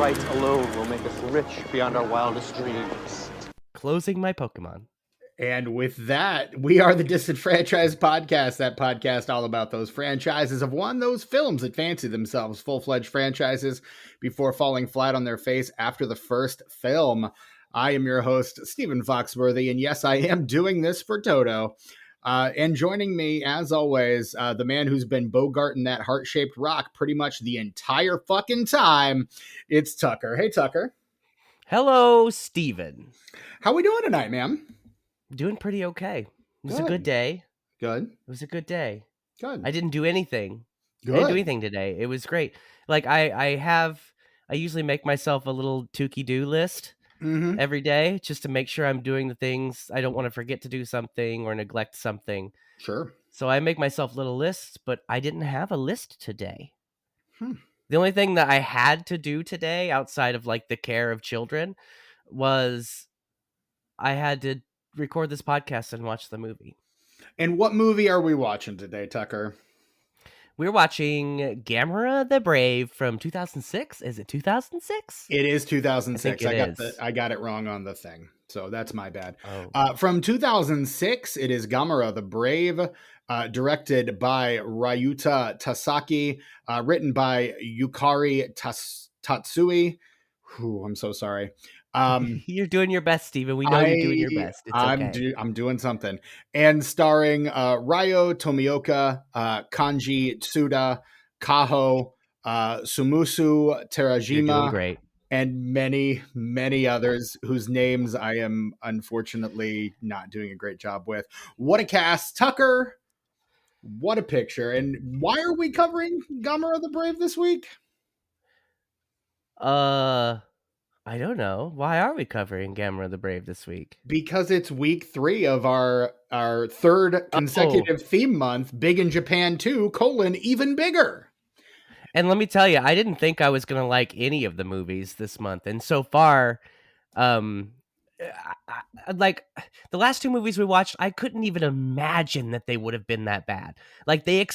fight alone will make us rich beyond our wildest dreams. Closing my Pokemon. And with that, we are the Disenfranchised Podcast, that podcast all about those franchises of those films that fancy themselves full-fledged franchises before falling flat on their face after the first film. I am your host, Stephen Foxworthy, and yes, I am doing this for Toto. And joining me, as always, the man who's been bogarting that heart-shaped rock pretty much the entire fucking time, it's Tucker. Hey, Tucker. Hello, Stephen. How we doing tonight, man? Doing pretty okay. It was a good day. Good. It was a good day. Good. I didn't do anything. Good. I didn't do anything today. It was great. Like I usually make myself a little to-do list every day just to make sure I'm doing the things. I don't want to forget to do something or neglect something. Sure. So I make myself little lists, but I didn't have a list today. The only thing that I had to do today outside of like the care of children was I had to record this podcast and watch the movie. And what movie are we watching today, Tucker? We're watching Gamera the Brave from 2006. Is it 2006? It is 2006. I got it wrong on the thing, so that's my bad. Oh. From 2006, it is Gamera the Brave, directed by Ryuta Tasaki, written by Yukari Tatsui. Whew, I'm so sorry. You're doing your best, Steven. We know you're doing your best. It's okay. I'm doing something. And starring Ryo Tomioka, Kanji Tsuda, Kaho, Sumusu Terajima. You're doing great. And many, many others whose names I am unfortunately not doing a great job with. What a cast. Tucker, what a picture. And why are we covering Gamera the Brave this week? I don't know. Why are we covering Gamera the Brave this week? Because it's week 3 of our third consecutive theme month, Big in Japan 2, even bigger. And let me tell you, I didn't think I was going to like any of the movies this month. And so far, like the last 2 movies we watched, I couldn't even imagine that they would have been that bad. Like they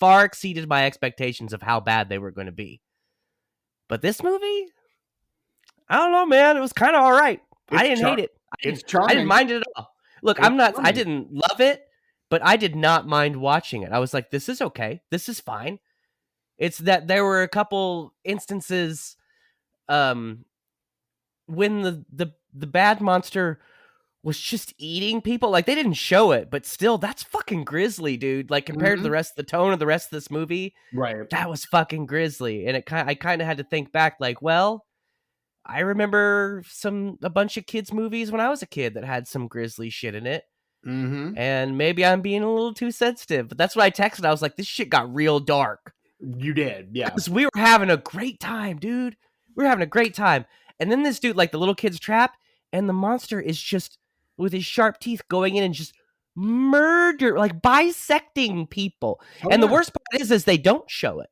far exceeded my expectations of how bad they were going to be. But this movie, I don't know, man. It was kind of all right. I didn't hate it. It's charming. I didn't mind it at all. Look, I didn't love it, but I did not mind watching it. I was like, this is okay. This is fine. It's that there were a couple instances when the bad monster was just eating people. Like they didn't show it, but still, that's fucking grisly, dude. Like compared to the tone of the rest of this movie, right? That was fucking grisly. And I kind of had to think back, like, well, I remember a bunch of kids' movies when I was a kid that had some grisly shit in it. And maybe I'm being a little too sensitive, but that's what I texted. I was like, this shit got real dark. You did, yeah. Because we were having a great time, dude. We were having a great time. And then this dude, like the little kid's trapped, and the monster is just, with his sharp teeth, going in and just bisecting people. And the worst part is they don't show it.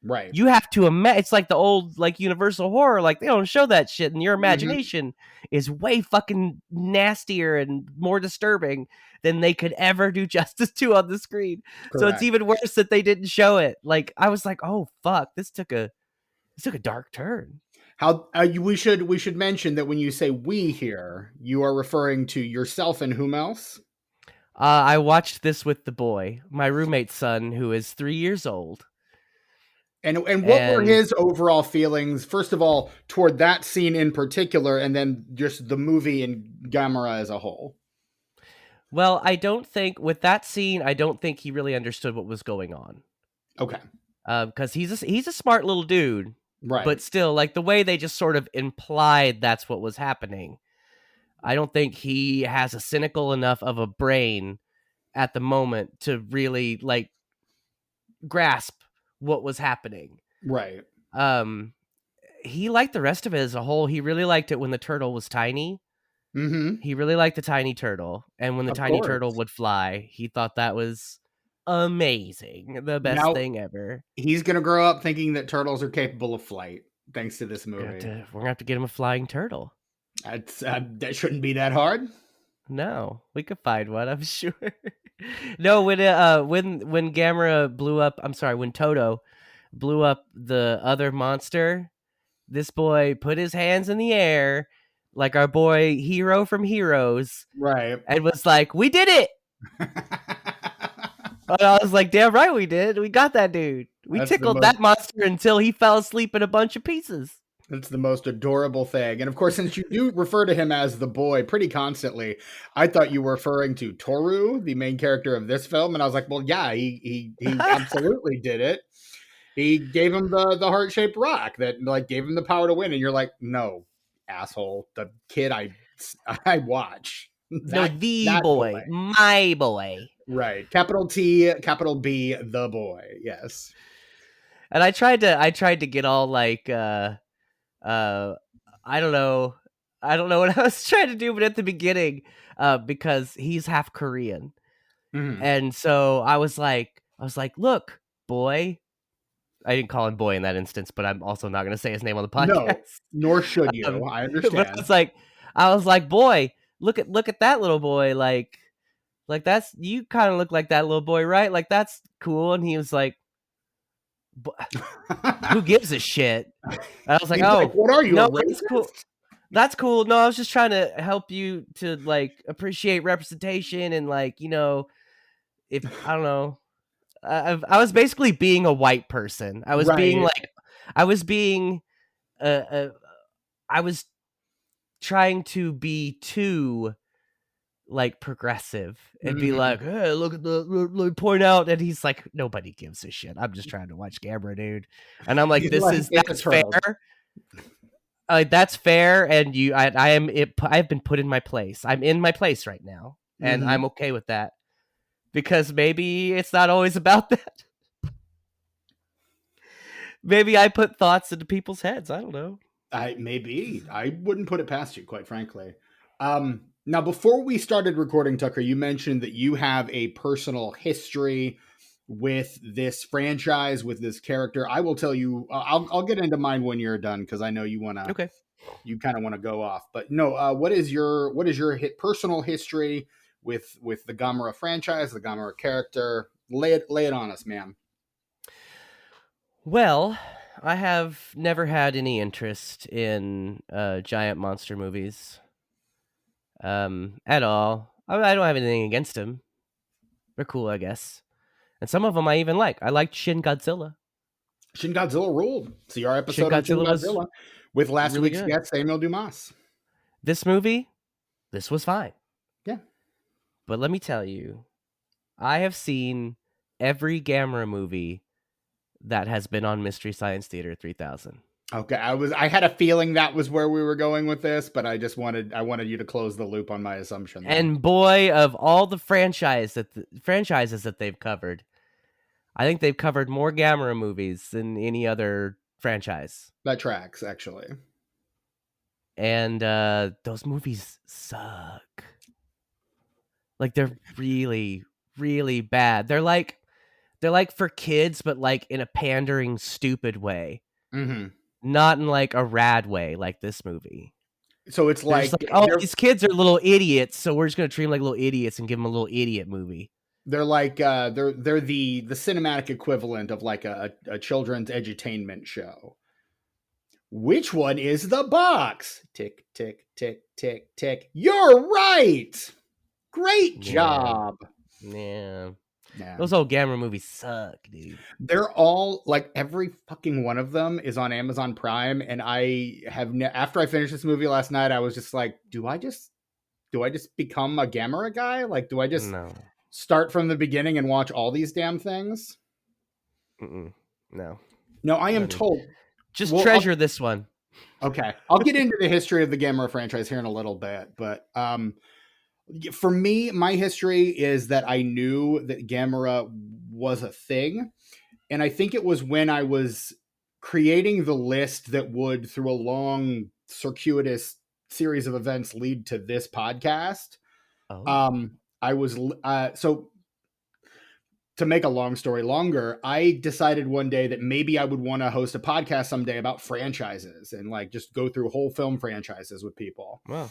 Right. You have to imagine. It's like the old Universal horror. Like they don't show that shit, and your imagination is way fucking nastier and more disturbing than they could ever do justice to on the screen. Correct. So it's even worse that they didn't show it. Like I was like, oh fuck, this took a dark turn. How we should mention that when you say we here, you are referring to yourself and whom else? I watched this with the boy, my roommate's son, who is 3 years old. And what were his overall feelings, first of all, toward that scene in particular, and then just the movie and Gamera as a whole? Well, I don't think with that scene, he really understood what was going on. Okay. Because he's a smart little dude, right? But still, like the way they just sort of implied that's what was happening. I don't think he has a cynical enough of a brain at the moment to really like grasp what was happening. Right. He liked the rest of it as a whole. He really liked it when the turtle was tiny. He really liked the tiny turtle. And when the tiny turtle would fly, he thought that was amazing. The best thing ever. He's going to grow up thinking that turtles are capable of flight, thanks to this movie. We're going to have to get him a flying turtle. That shouldn't be that hard. No, we could find one, I'm sure. No, when Gamera blew up, I'm sorry, when Toto blew up the other monster, this boy put his hands in the air like our boy Hero from Heroes, Right. and was like, "We did it." And I was like, "Damn right we did. We got that dude. We That's the tickled most- that monster until he fell asleep in a bunch of pieces." That's the most adorable thing. And of course, since you do refer to him as the boy pretty constantly, I thought you were referring to Toru, the main character of this film. And I was like, well, yeah, he absolutely did it. He gave him the heart-shaped rock that like gave him the power to win. And you're like, no, asshole, the kid I watch. The boy, my boy. Right. Capital T, capital B, the boy. Yes. And I tried to get all like I don't know what I was trying to do, but at the beginning, because he's half Korean. Mhm. And so I was like, look, boy. I didn't call him boy in that instance, but I'm also not going to say his name on the podcast. No, nor should you. I understand. But I was like, boy, look at that little boy. Like that's, you kind of look like that little boy, right? Like that's cool. And he was like, who gives a shit? And I was like, oh, what are you? No, that's cool. That's cool. No, I was just trying to help you to like appreciate representation and like, you know, if I don't know. I was basically being a white person. I was being like, I was trying to be too like progressive and be like, hey, look at the point out, and he's like, nobody gives a shit. I'm just trying to watch Gamera, dude. And I'm like, that's fair. That's fair, and I've been put in my place. I'm in my place right now, and I'm okay with that. Because maybe it's not always about that. Maybe I put thoughts into people's heads. I don't know. Maybe. I wouldn't put it past you, quite frankly. Now, before we started recording, Tucker, you mentioned that you have a personal history with this franchise, with this character. I will tell you, I'll get into mine when you're done, because I know you want to. Okay. You kind of want to go off, but no. What is your personal history with the Gamera franchise, the Gamera character? Lay it on us, man. Well, I have never had any interest in giant monster movies at all. I don't have anything against them. They're cool, I guess. And some of them I even like. I liked Shin Godzilla. Shin Godzilla ruled. See our episode of Shin Godzilla with last really week's guest, Samuel Dumas. This movie, this was fine. Yeah. But let me tell you, I have seen every Gamera movie that has been on Mystery Science Theater 3000. Okay, I had a feeling that was where we were going with this, but I wanted you to close the loop on my assumption. There. And boy, of all the franchises that they've covered, I think they've covered more Gamera movies than any other franchise. That tracks, actually. And those movies suck. Like they're really, really bad. They're like for kids, but like in a pandering, stupid way. Mm-hmm. Not in like a rad way, like this movie. So it's like these kids are little idiots, so we're just gonna treat them like little idiots and give them a little idiot movie. They're like they're the cinematic equivalent of like a children's edutainment show. Which one is the box? Tick, tick, tick, tick, tick. You're right. Great job. Yeah. Those old Gamera movies suck, dude. They're all like every fucking one of them is on Amazon Prime, and I have after I finished this movie last night, I was just like, do I just become a Gamera guy? Like, do I just start from the beginning and watch all these damn things? No, I am told. Just treasure this one. Okay, I'll get into the history of the Gamera franchise here in a little bit, but for me, my history is that I knew that Gamera was a thing. And I think it was when I was creating the list that would, through a long, circuitous series of events, lead to this podcast. I was, so to make a long story longer, I decided one day that maybe I would want to host a podcast someday about franchises and like just go through whole film franchises with people. Wow.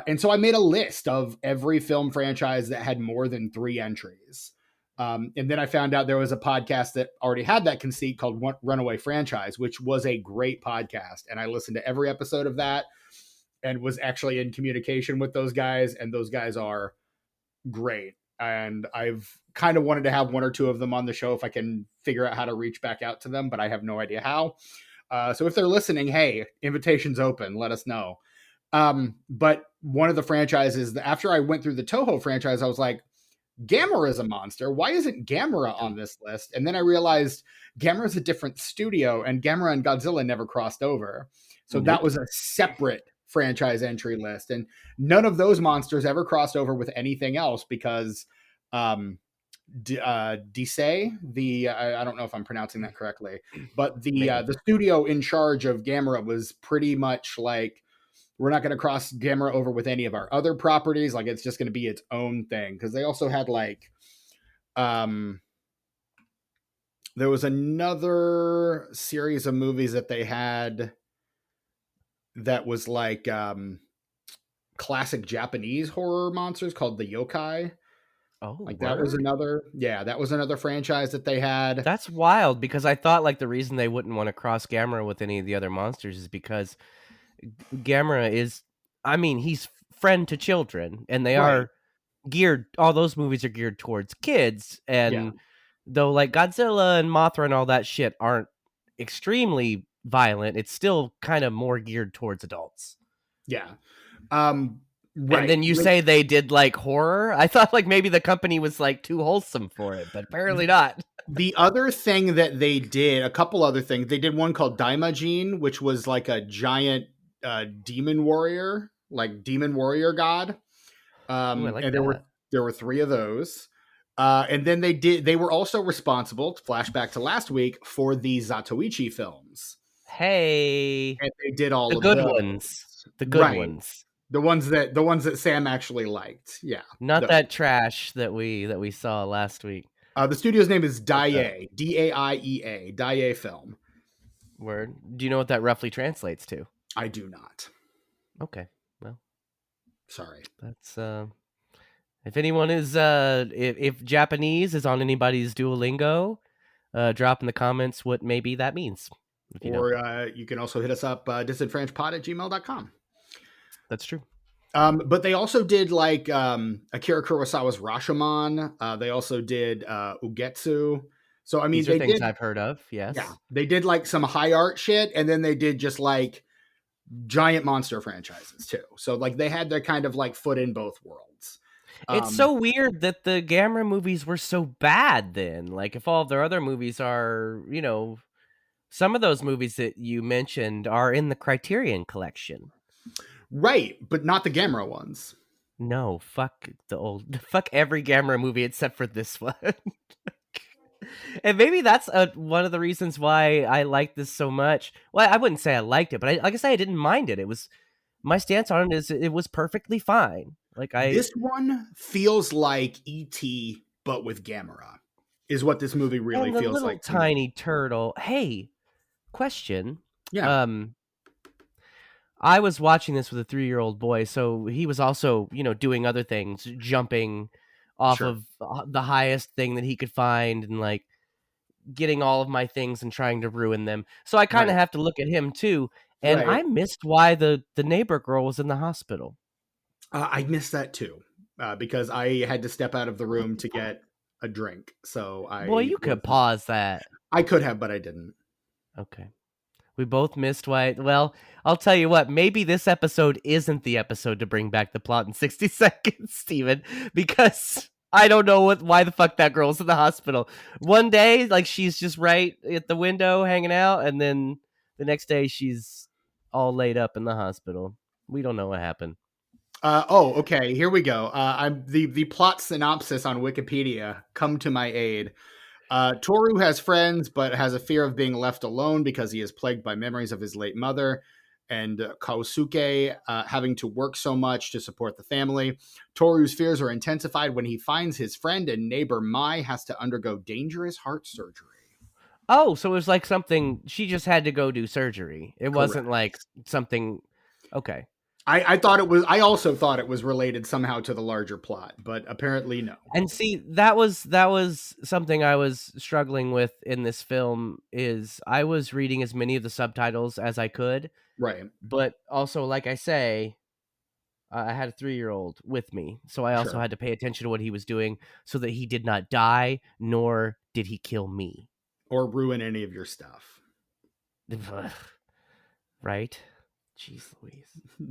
And so I made a list of every film franchise that had more than 3 entries. And then I found out there was a podcast that already had that conceit called Runaway Franchise, which was a great podcast. And I listened to every episode of that and was actually in communication with those guys. And those guys are great. And I've kind of wanted to have one or two of them on the show if I can figure out how to reach back out to them, but I have no idea how. So if they're listening, hey, invitation's open. Let us know. But one of the franchises, after I went through the Toho franchise, I was like, Gamera is a monster. Why isn't Gamera on this list? And then I realized Gamera is a different studio, and Gamera and Godzilla never crossed over. So that was a separate franchise entry list. And none of those monsters ever crossed over with anything else because Disay, I don't know if I'm pronouncing that correctly, but the studio in charge of Gamera was pretty much like, we're not going to cross Gamera over with any of our other properties. Like, it's just going to be its own thing. Because they also had like, there was another series of movies that they had that was like classic Japanese horror monsters called the yokai. Oh, like that was another franchise that they had. That's wild, because I thought like the reason they wouldn't want to cross Gamera with any of the other monsters is because Gamera is, I mean, he's friend to children, and they are geared, all those movies are geared towards kids, and though like Godzilla and Mothra and all that shit aren't extremely violent, it's still kind of more geared towards adults. And then you say they did like horror. I thought like maybe the company was like too wholesome for it, but apparently not. The other thing that they did, a couple other things, they did one called Daimajin, which was like a giant demon warrior god. And there were 3 of those. And then they were also responsible, flashback to last week, for the Zatoichi films. Hey, and they did all the of good those. ones. The good ones. The ones that Sam actually liked. Yeah. Not that trash that we saw last week. The studio's name is Daiei, D-A-I-E-A, Daiei Film. Word. Do you know what that roughly translates to? I do not. Okay. Well, sorry. That's if anyone is if Japanese is on anybody's Duolingo, drop in the comments what maybe that means. Or you can also hit us up disenfranchedpod@gmail.com. That's true. But they also did like Akira Kurosawa's Rashomon. They also did Ugetsu. So I mean, these are things I've heard of. Yes. Yeah. They did like some high art shit, and then they did just like giant monster franchises too. So like they had their kind of like foot in both worlds. It's so weird that the Gamera movies were so bad then. Like if all of their other movies are, you know, some of those movies that you mentioned are in the Criterion collection. Right, but not the Gamera ones. No, fuck every Gamera movie except for this one. And maybe that's one of the reasons why I like this so much. Well, I wouldn't say I liked it, but like I say, I didn't mind it. It was, my stance on it is it was perfectly fine. This one feels like E.T. but with Gamera, is what this movie really feels little like. Tiny turtle. Hey, question. Yeah. I was watching this with a 3-year-old boy, so he was also, you know, doing other things, jumping off of the highest thing that he could find and like getting all of my things and trying to ruin them. So I kind of have to look at him too. And I missed why the neighbor girl was in the hospital. I missed that too, because I had to step out of the room to get a drink. So you could pause that. I could have, but I didn't. Okay. We both missed why. Well, I'll tell you what, maybe this episode isn't the episode to bring back the plot in 60 seconds, Steven, because I don't know why the fuck that girl's in the hospital. One day, like, she's just right at the window hanging out, and then the next day she's all laid up in the hospital. We don't know what happened. Okay, here we go. I'm the plot synopsis on Wikipedia. Come to my aid. Toru has friends, but has a fear of being left alone because he is plagued by memories of his late mother, and Kaosuke having to work so much to support the family. Toru's fears are intensified when he finds his friend and neighbor Mai has to undergo dangerous heart surgery. Oh, so it was like something, she just had to go do surgery. It wasn't like something, okay. I thought it was. I also thought it was related somehow to the larger plot, but apparently no. And see, that was something I was struggling with in this film. Is I was reading as many of the subtitles as I could, Right. but also, like I say, I had a 3-year-old with me, so I also Sure. had to pay attention to what he was doing, so that he did not die, nor did he kill me, Or ruin any of your stuff. right? Jeez Louise.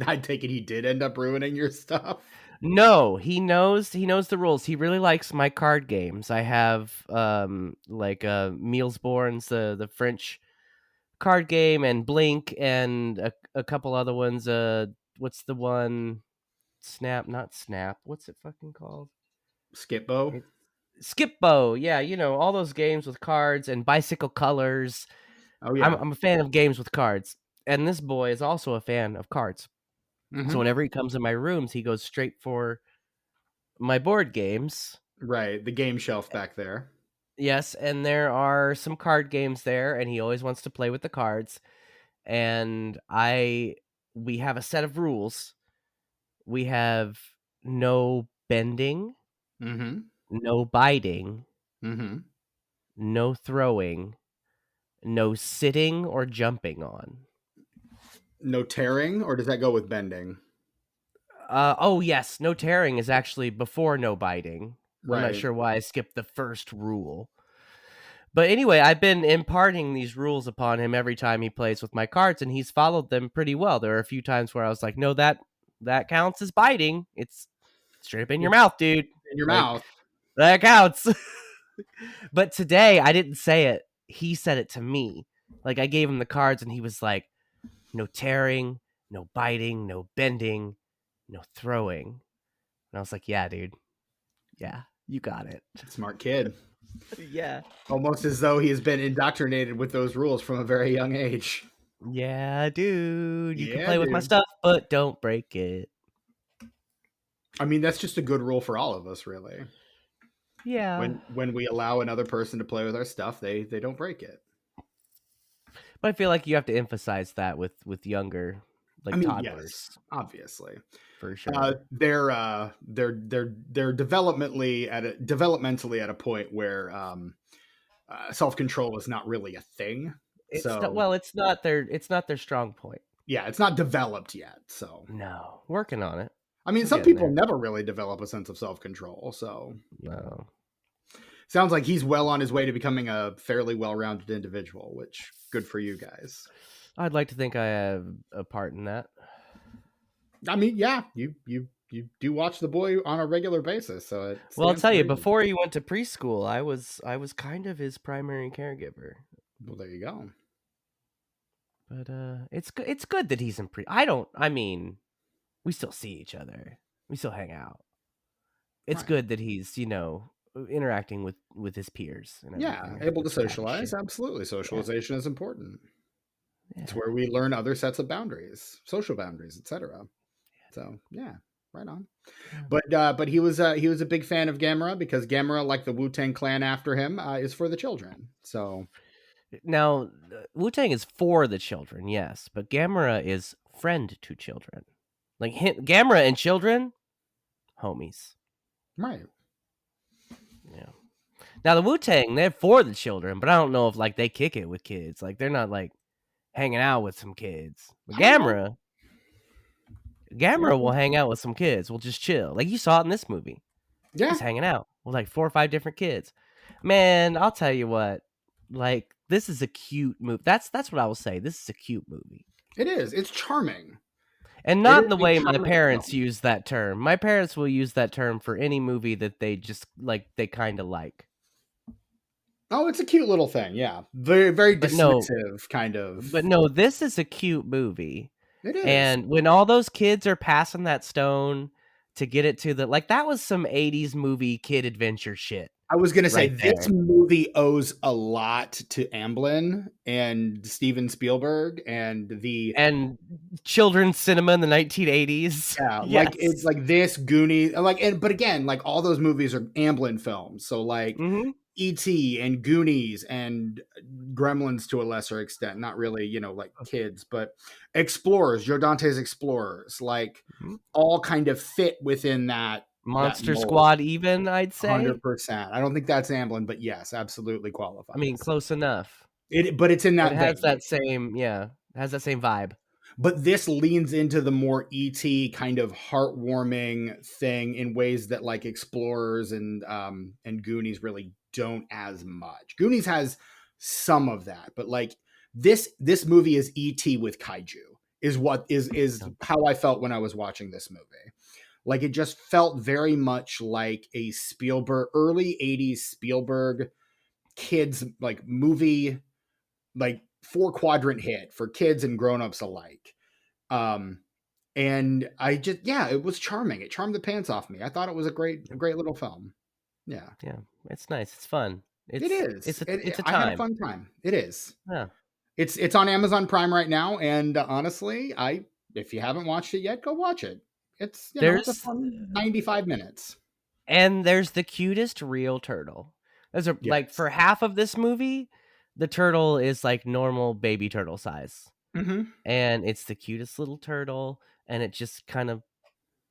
I take it he did end up ruining your stuff. No, he knows the rules. He really likes my card games. I have like Meals Borns, the French card game, and Blink, and a couple other ones. What's the one? Not Snap. What's it fucking called? Skipbo. Skipbo. Yeah, all those games with cards and Bicycle Colors. Oh yeah. I'm a fan of games with cards, and this boy is also a fan of cards. Mhm. So whenever he comes in my rooms, he goes straight for my board games. Right, the game shelf back there. Yes, and there are some card games there, and he always wants to play with the cards. And we have a set of rules. We have no bending, Mm-hmm. no biting, Mm-hmm. no throwing, no sitting or jumping on. No tearing, or does that go with bending? Oh yes, no tearing is actually before no biting. I'm not Right. sure why I skipped the first rule. But anyway, I've been imparting these rules upon him every time he plays with my cards, and he's followed them pretty well. There are a few times where I was like, no, that counts as biting. It's straight up in your mouth, dude. In your Like, mouth. That counts. But today, I didn't say it. He said it to me. Like, I gave him the cards, and he was like, no tearing, no biting, no bending, no throwing. And I was like, yeah, dude. Yeah, you got it. Smart kid. Yeah. Almost as though he has been indoctrinated with those rules from a very young age. Yeah, dude. You can Yeah, play with my dude. stuff, but don't break it. I mean, that's just a good rule for all of us, really. Yeah. When we allow another person to play with our stuff, they don't break it. But I feel like you have to emphasize that with younger, like, toddlers. Yes, obviously. For sure. They're developmentally at a point where self-control is not really a thing. It's not their strong point. Yeah, it's not developed yet. So No, working on it. I mean, We're some getting people there. never really develop a sense of self-control. So No. sounds like he's well on his way to becoming a fairly well-rounded individual, which good for you guys. I'd like to think I have a part in that. I mean, yeah, you do watch the boy on a regular basis, so Well, I'll tell you, before he went to preschool, I was kind of his primary caregiver. Well, there you go. But it's good that he's in we still see each other. We still hang out. It's Right. good that he's, interacting with his peers. And Yeah, everything. able to It's happy socialize. shit. Absolutely, socialization is important. It's Yeah. where we learn other sets of boundaries, social boundaries, etc. So yeah, right on. Yeah. But he was a big fan of Gamera because Gamera, like the Wu-Tang Clan after him, is for the children. So Now, Wu-Tang is for the children, yes, but Gamera is friend to children. Like Gamera and children, homies. right. Yeah. Now the Wu-Tang, they're for the children, but I don't know if like they kick it with kids. Like they're not like hanging out with some kids. But Gamera will hang out with some kids. We'll just chill. Like you saw it in this movie. Yeah. He's hanging out with like 4 or 5 different kids. Man, I'll tell you what. Like this is a cute movie. That's what I will say. This is a cute movie. It is. It's charming. And not in the way my parents use that term. My parents will use that term for any movie that they just like they kind of like. Oh, it's a cute little thing. Yeah. Very, very dismissive kind of. But no, this is a cute movie. It is. And when all those kids are passing that stone to get it to that was some 80s movie kid adventure shit. I was going to say, right this movie owes a lot to Amblin and Steven Spielberg and children's cinema in the 1980s. Yeah, yes. like it's like this Goonies, but again, like all those movies are Amblin films. So like E.T. and Goonies and Gremlins to a lesser extent, not really, like kids, but Explorers, Joe Dante's Explorers, like all kind of fit within that Monster mold. Squad, even, I'd say. 100%. I don't think that's Amblin, but yes, absolutely qualifies. I mean, close enough. But it's in that It has vein. that same, it has that same vibe. But this leans into the more E.T. kind of heartwarming thing in ways that like Explorers and Goonies really don't as much. Goonies has some of that, but like this movie is E.T. with kaiju is what is how I felt when I was watching this movie. Like it just felt very much like a Spielberg, early 80s Spielberg kids like movie, like 4-quadrant hit for kids and grown-ups alike. And I just, it was charming. It charmed the pants off me. I thought it was a great little film. Yeah. Yeah. It's nice. It's fun. It is. It's a time. I had a fun time. It is. Yeah. It's on Amazon Prime right now. And honestly, if you haven't watched it yet, go watch it. It's, it's a fun 95 minutes. And there's the cutest real turtle. Like for half of this movie, the turtle is like normal baby turtle size. Mm-hmm. And it's the cutest little turtle, and it just kind of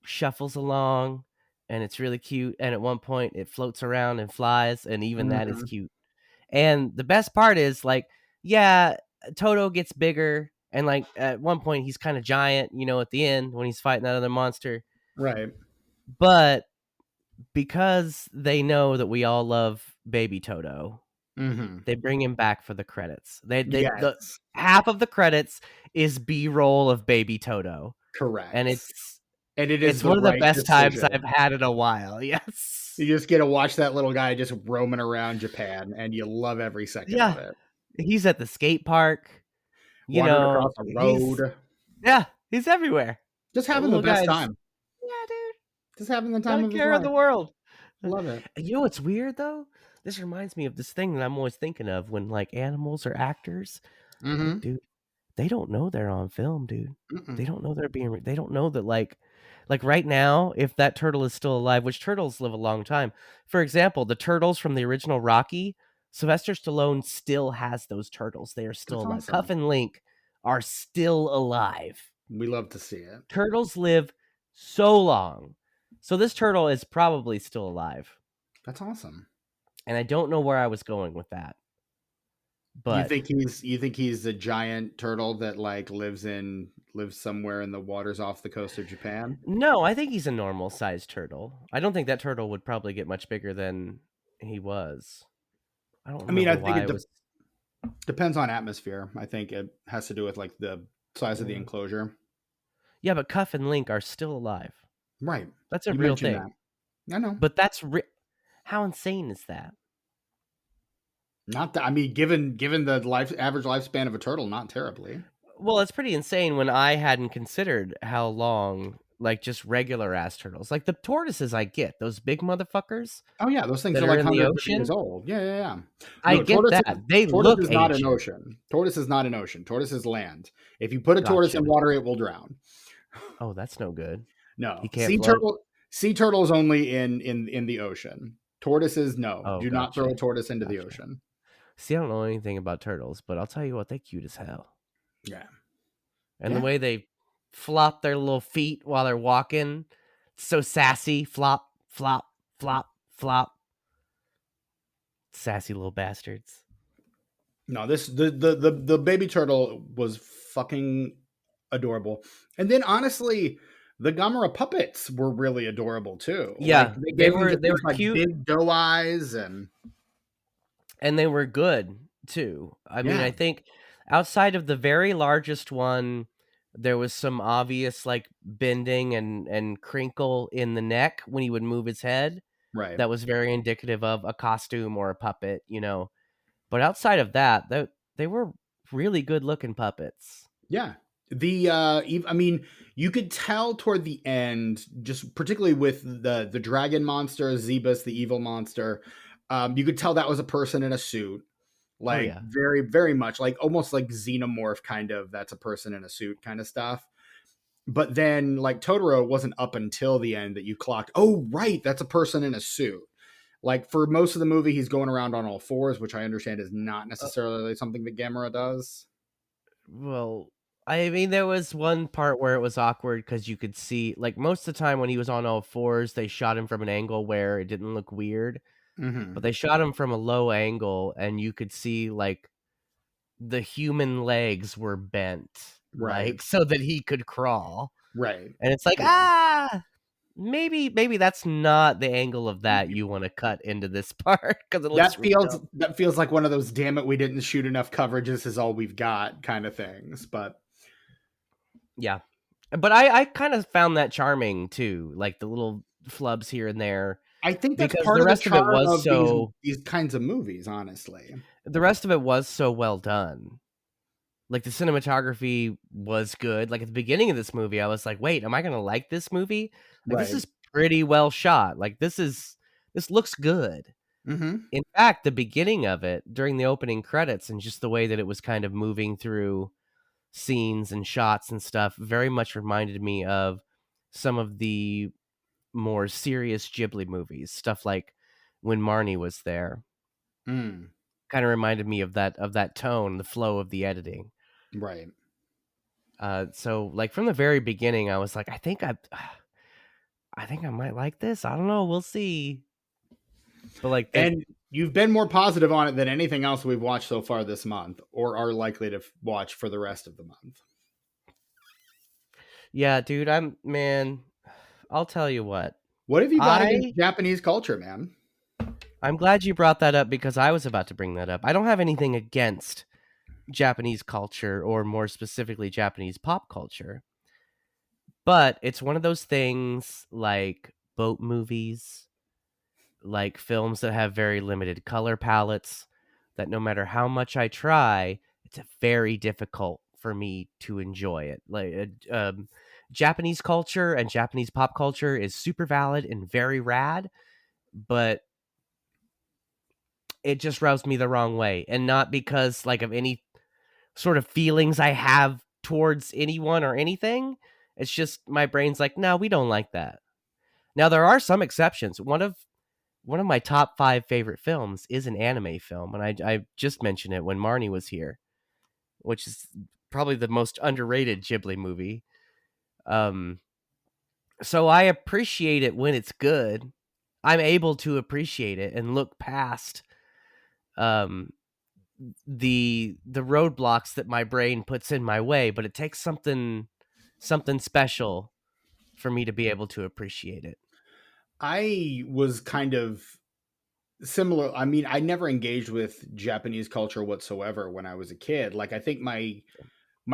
shuffles along, and it's really cute. And at one point, it floats around and flies, and even that is cute. And the best part is, like, Toto gets bigger, and like at one point, he's kind of giant, at the end when he's fighting that other monster. Right. But because they know that we all love Baby Toto, they bring him back for the credits. The half of the credits is B-roll of Baby Toto. Correct. And it is right one of the best decision. times I've had in a while. Yes. You just get to watch that little guy just roaming around Japan, and you love every second of it. He's at the skate park. Wandering across the road. He's everywhere. Just having the best time. Yeah, dude. Just having the time of his care life. of the world. Love it. You know what's weird though? This reminds me of this thing that I'm always thinking of when like animals are actors. Mm-hmm. Dude, they don't know they're on film, dude. Mm-mm. They don't know they don't know that like right now, if that turtle is still alive, which turtles live a long time. For example, the turtles from the original Rocky, Sylvester Stallone still has those turtles. They are still alive. Awesome. Cuff and Link are still alive. We love to see it. Turtles live so long. So this turtle is probably still alive. That's awesome. And I don't know where I was going with that. But you think he's a giant turtle that like lives somewhere in the waters off the coast of Japan? No, I think he's a normal sized turtle. I don't think that turtle would probably get much bigger than he was. I think it depends on atmosphere. I think it has to do with like the size of the enclosure. Yeah, but Cuff and Link are still alive. Right. That's a real thing. I know. But that's how insane is that? Not that, I mean, given the average lifespan of a turtle, not terribly. Well, it's pretty insane when I hadn't considered how long, like just regular ass turtles, like the tortoises, I get those big motherfuckers. Oh yeah, those things are like in the hundreds of ocean. years old. Yeah. I get that. They look is not an ancient. ocean. Tortoise is not an ocean. Tortoise is land. If you put a tortoise in water, it will drown. Oh, that's no good. No, he can't sea turtles only in the ocean. Tortoises, no. Oh, do not throw a tortoise into the ocean. See, I don't know anything about turtles, but I'll tell you what, they're cute as hell. Yeah. And the way they flop their little feet while they're walking, so sassy. Flop, flop, flop, flop. Sassy little bastards. No, the baby turtle was fucking adorable. And then honestly, the Gamera puppets were really adorable too. Yeah, like, they were like cute, big doe eyes, and they were good too. I mean, I think outside of the very largest one, there was some obvious like bending and crinkle in the neck when he would move his head. Right. That was very indicative of a costume or a puppet, But outside of that, they were really good looking puppets. Yeah. I mean, you could tell toward the end, just particularly with the dragon monster, Zebus, the evil monster, you could tell that was a person in a suit. Like very, very much like almost like xenomorph kind of, that's a person in a suit kind of stuff. But then like Totoro wasn't up until the end that you clocked, oh, right, that's a person in a suit. Like for most of the movie, he's going around on all fours, which I understand is not necessarily something that Gamera does. Well, I mean, there was one part where it was awkward because you could see, like, most of the time when he was on all fours, they shot him from an angle where it didn't look weird, Mm-hmm. but they shot him from a low angle, and you could see, like, the human legs were bent, Right. like, so that he could crawl. Right. And it's like, maybe that's not the angle of that you want to cut into this part because it looks that feels like one of those damn it, we didn't shoot enough coverage, this is all we've got kind of things. But yeah. But I kind of found that charming too, like the little flubs here and there. I think that's Because part the of the rest of it charm was of so these kinds of movies, honestly. the rest of it was so well done. Like the cinematography was good. Like at the beginning of this movie, I was like, "Wait, am I going to like this movie? Like this is pretty well shot. Like this looks good." Mm-hmm. In fact, the beginning of it during the opening credits and just the way that it was kind of moving through scenes and shots and stuff very much reminded me of some of the more serious Ghibli movies, stuff like When Marnie Was There. Mm. Kind of reminded me of that tone, the flow of the editing. Right. So like from the very beginning, I was like, I think I might like this. I don't know. We'll see. But like, and you've been more positive on it than anything else we've watched so far this month, or are likely to watch for the rest of the month. Yeah, dude. I'll tell you what. What have you got against Japanese culture, man? I'm glad you brought that up because I was about to bring that up. I don't have anything against Japanese culture, or more specifically Japanese pop culture. But it's one of those things like boat movies, like films that have very limited color palettes, that no matter how much I try, it's very difficult for me to enjoy it. Like Japanese culture and Japanese pop culture is super valid and very rad, but it just rubs me the wrong way, and not because like of any sort of feelings I have towards anyone or anything. It's just my brain's like, no, we don't like that. Now there are some exceptions. One of my top 5 favorite films is an anime film, and I just mentioned it when Marnie was here, which is probably the most underrated Ghibli movie. So I appreciate it when it's good. I'm able to appreciate it and look past the roadblocks that my brain puts in my way, but it takes something special for me to be able to appreciate it. I was kind of similar. I mean, I never engaged with Japanese culture whatsoever when I was a kid. Like I think my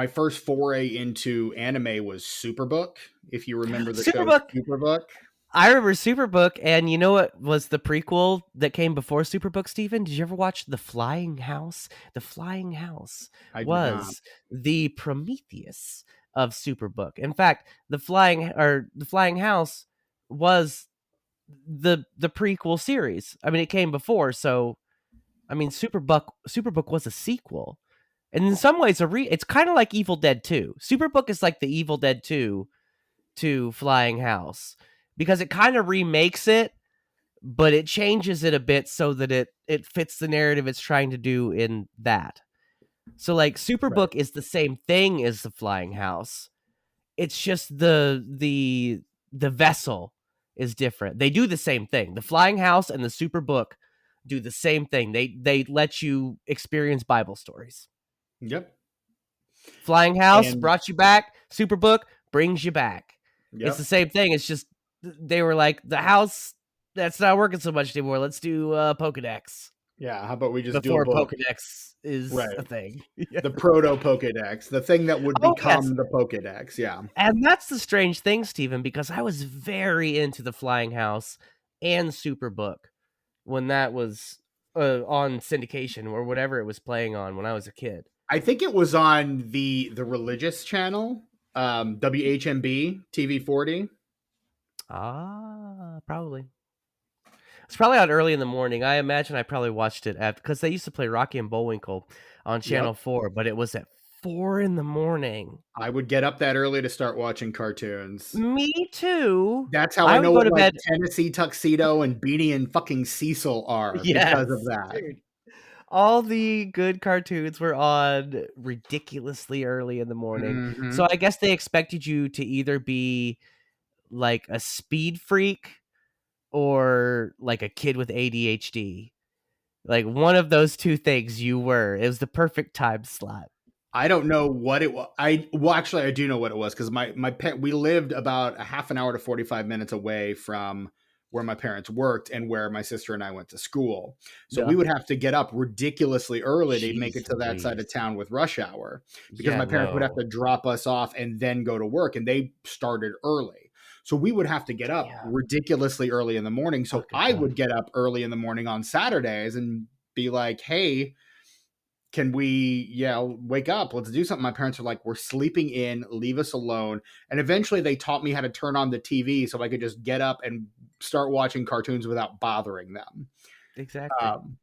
first foray into anime was Superbook, if you remember the show Superbook. I remember Superbook, and you know what was the prequel that came before Superbook, Steven? Did you ever watch The Flying House? The Flying House was the Prometheus of Superbook. In fact, the Flying House was the prequel series. I mean, it came before, so I mean, Superbook was a sequel. And in some ways it's kind of like Evil Dead 2. Superbook is like the Evil Dead 2 to Flying House, because it kind of remakes it, but it changes it a bit so that it fits the narrative it's trying to do in that. So like Superbook is the same thing as the Flying House. It's just the vessel is different. They do the same thing. The Flying House and the Superbook do the same thing. They let you experience Bible stories. Yep. Flying House brought you back. Superbook brings you back. Yep. It's the same thing. It's just they were like, the house, that's not working so much anymore. Let's do Pokedex. Yeah, how about we just before do a book? Pokedex is a thing. The proto Pokedex, the thing that would become the Pokedex. Yeah. And that's the strange thing, Stephen, because I was very into the Flying House and Superbook when that was on syndication or whatever it was playing on when I was a kid. I think it was on the religious channel, WHMB TV 40. Probably. It's probably out early in the morning. I imagine I probably watched it because they used to play Rocky and Bullwinkle on Channel 4, but it was at 4 a.m. I would get up that early to start watching cartoons. Me too. That's how I I would know go what to like bed. Tennessee Tuxedo and Beanie and fucking Cecil are because of Yes, that. dude. All the good cartoons were on ridiculously early in the morning. Mhm. So I guess they expected you to either be like a speed freak or like a kid with ADHD. Like one of those two things you were. It was the perfect time slot. I don't know what it was. Actually, I do know what it was because we lived about a half an hour to 45 minutes away from where my parents worked and where my sister and I went to school. So we Yeah. would have to get up ridiculously early to make it Jeez to that side of Louise. town with rush hour because Yeah, my parents would have no. to drop us off and then go to work, and they started early. So we would have to get up Yeah. ridiculously early in the morning. So Fucking I would time. get up early in the morning on Saturdays and be like, hey, can we wake up, let's do something. My parents are like, we're sleeping in, leave us alone. And eventually they taught me how to turn on the TV so I could just get up and start watching cartoons without bothering them. Exactly. um,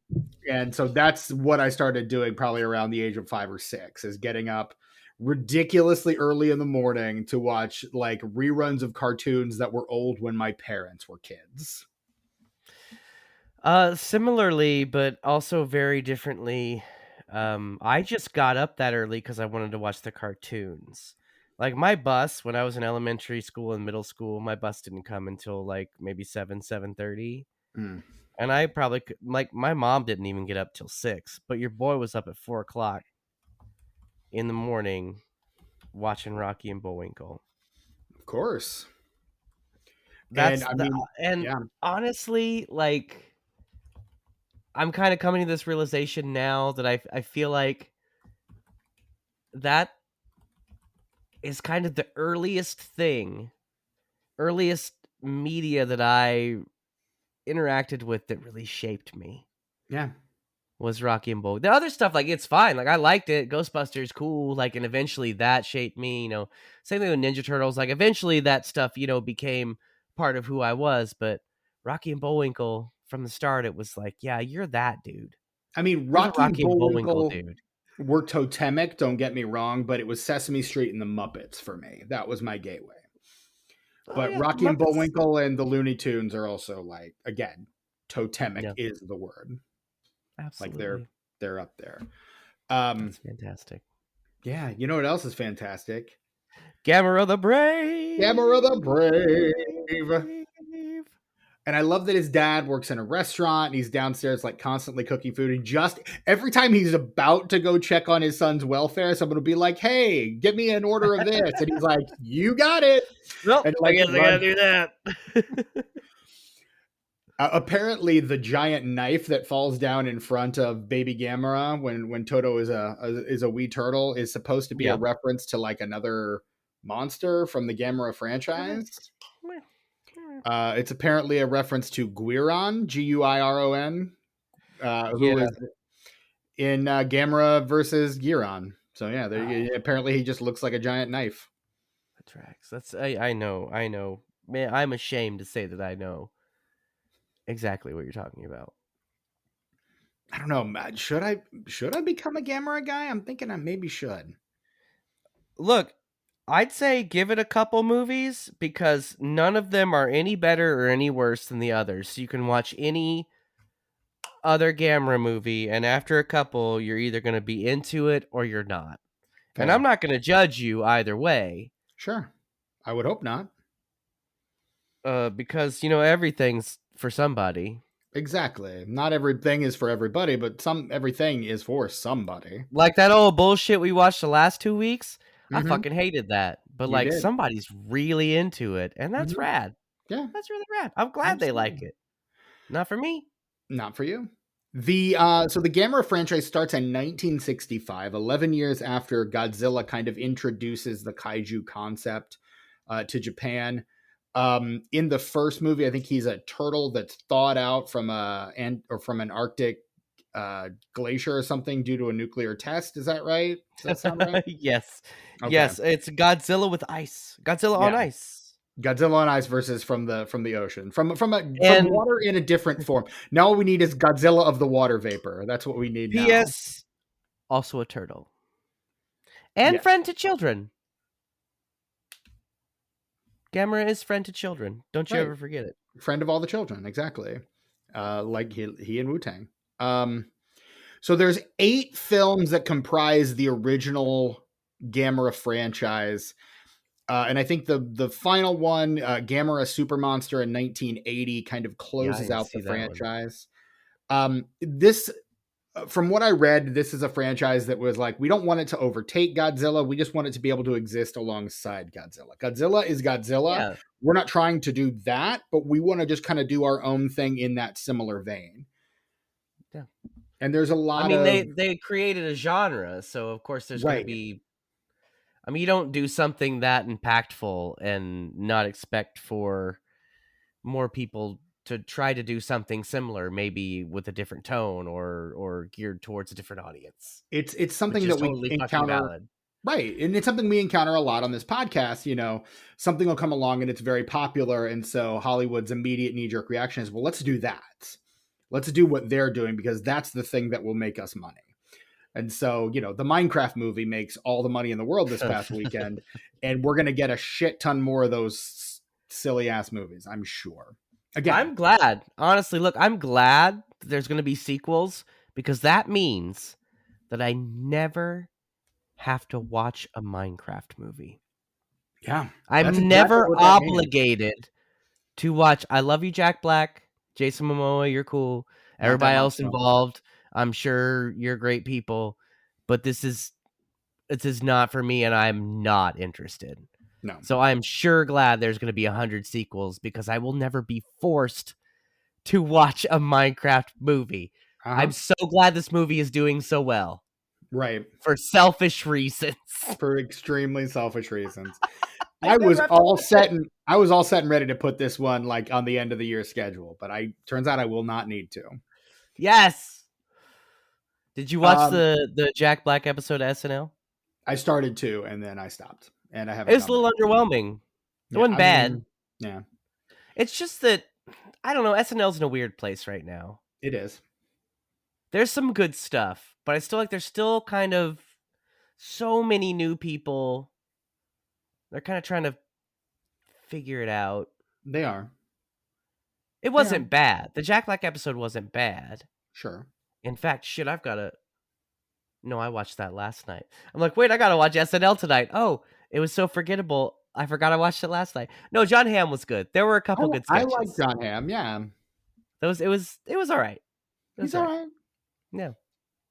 and so that's what I started doing probably around the age of 5 or 6, is getting up ridiculously early in the morning to watch like reruns of cartoons that were old when my parents were kids. Similarly, but also very differently. I just got up that early because I wanted to watch the cartoons. Like my bus, when I was in elementary school and middle school, my bus didn't come until like maybe 7:30. Mm. And I probably could, like my mom didn't even get up till 6, but your boy was up at 4 o'clock in the morning watching Rocky and Bullwinkle. Of course. And That's I the mean, and yeah. honestly, like I'm kind of coming to this realization now that I feel like that is kind of the earliest media that I interacted with that really shaped me. Yeah. Was Rocky and Bull. The other stuff, like it's fine. Like I liked it. Ghostbusters, cool. Like, and eventually that shaped me. Same thing with Ninja Turtles. Like eventually that stuff, became part of who I was. But Rocky and Bullwinkle, from the start, it was like, yeah, you're that dude. I mean, You're the Rocky and Rocky and Bullwinkle Bullwinkle dude. were totemic, don't get me wrong, but it was Sesame Street and the Muppets for me. That was my gateway. Oh But yeah, Rocky and Muppets. Bullwinkle and the Looney Tunes are also like, again, totemic Yeah, is the word. Like absolutely. they're up there. That's fantastic. Yeah, you know what else is fantastic? Gamera the Brave. Gamera the Brave. And I love that his dad works in a restaurant and he's downstairs like constantly cooking food. And just every time he's about to go check on his son's welfare, someone will be like, hey, get me an order of this. And he's like, you got it. Well, And I like guess I gotta do that. Apparently the giant knife that falls down in front of baby Gamera when Toto is a wee turtle is supposed to be a Yeah. reference to like another monster from the Gamera franchise. It's apparently a reference to Guiron, Guiron, who is in Gamera versus Giron. So yeah, apparently he just looks like a giant knife. That tracks. I know. Man, I'm ashamed to say that I know exactly what you're talking about. I don't know, Matt. Should I become a Gamera guy? I'm thinking I maybe should. Look, I'd say give it a couple movies because none of them are any better or any worse than the others. So you can watch any other Gamera movie, and after a couple, you're either going to be into it or you're not. Fair. And I'm not going to judge you either way. Sure. I would hope not. Because, everything's for somebody. Exactly. Not everything is for everybody, but everything is for somebody. Like that old bullshit we watched the last 2 weeks. I Mhm. fucking hated that. But You did. somebody's really into it, and that's rad. Yeah. That's really rad. I'm glad they like it. Not for me. Not for you. So the Gamera franchise starts in 1965, 11 years after Godzilla kind of introduces the kaiju concept to Japan. In the first movie, I think he's a turtle that's thawed out from an Arctic glacier or something due to a nuclear test. Is that right? Does that sound right? Yes. Okay. Yes, it's Godzilla with ice. Godzilla on ice. Godzilla on ice versus from the ocean, from water in a different form. Now all we need is Godzilla of the water vapor. That's what we need now. P.S. Also a turtle. And Yes. friend to children. Gamera is friend to children. Don't you Right. ever forget it. Friend of all the children, exactly. Like he and Wu-Tang. So there's 8 films that comprise the original Gamera franchise. And I think the final one, Gamera Super Monster in 1980, kind of closes out the franchise. This, from what I read, this is a franchise that was like, we don't want it to overtake Godzilla. We just want it to be able to exist alongside Godzilla. Godzilla is Godzilla. Yeah. We're not trying to do that, but we want to just kind of do our own thing in that similar vein. Yeah. And there's a lot they created a genre, so of course there's going to be. I mean, you don't do something that impactful and not expect for more people to try to do something similar, maybe with a different tone or geared towards a different audience. It's something that we encounter. Right. And it's something we encounter a lot on this podcast. You know, something will come along and it's very popular. And so Hollywood's immediate knee-jerk reaction is, well, let's do that. Let's do what they're doing because that's the thing that will make us money. And so, you know, the Minecraft movie makes all the money in the world this past weekend. And we're going to get a shit ton more of those silly ass movies, I'm sure. Again, I'm glad. Honestly, look, I'm glad there's going to be sequels because that means that I never have to watch a Minecraft movie. Yeah. I'm never obligated to watch I Love You, Jack Black, Jason Momoa, you're cool. Everybody else involved, I'm sure you're great people, but this is not for me and I'm not interested. No. So I'm sure glad there's going to be 100 sequels because I will never be forced to watch a Minecraft movie. I'm so glad this movie is doing so well. Right. For selfish reasons. For extremely selfish reasons. I was all set and ready to put this one like on the end of the year schedule, but turns out I will not need to. Yes. Did you watch the Jack Black episode of SNL? I started to, and then I stopped. And I haven't. It was a little underwhelming. It wasn't bad. Yeah. It's just that I don't know. SNL's in a weird place right now. It is. There's some good stuff, but I still like there's still kind of so many new people. They're kind of trying to figure it out. They are. It wasn't bad. The Jack Black episode wasn't bad. Sure. In fact, shit, No, I watched that last night. I'm like, wait, I gotta watch SNL tonight. Oh, it was so forgettable. I forgot I watched it last night. No, John Hamm was good. There were a couple good sketches. I like John Hamm, yeah. It was all right. He's all right. Yeah.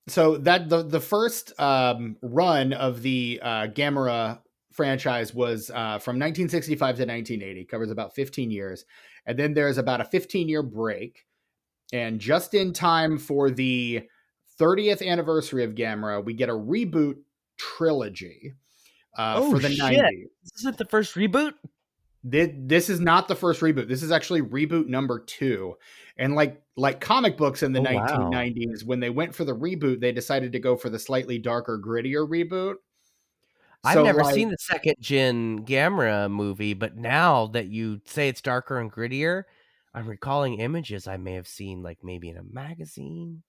So that the first run of the Gamera franchise was from 1965 to 1980, covers about 15 years. And then there's about a 15-year break. And just in time for the 30th anniversary of Gamera, we get a reboot trilogy for the 90s. This isn't the first reboot? This is not the first reboot. This is actually reboot number 2. And like comic books in the 1990s, when they went for the reboot, they decided to go for the slightly darker, grittier reboot. I've never seen the second gen Gamera movie, but now that you say it's darker and grittier, I'm recalling images I may have seen, like maybe in a magazine.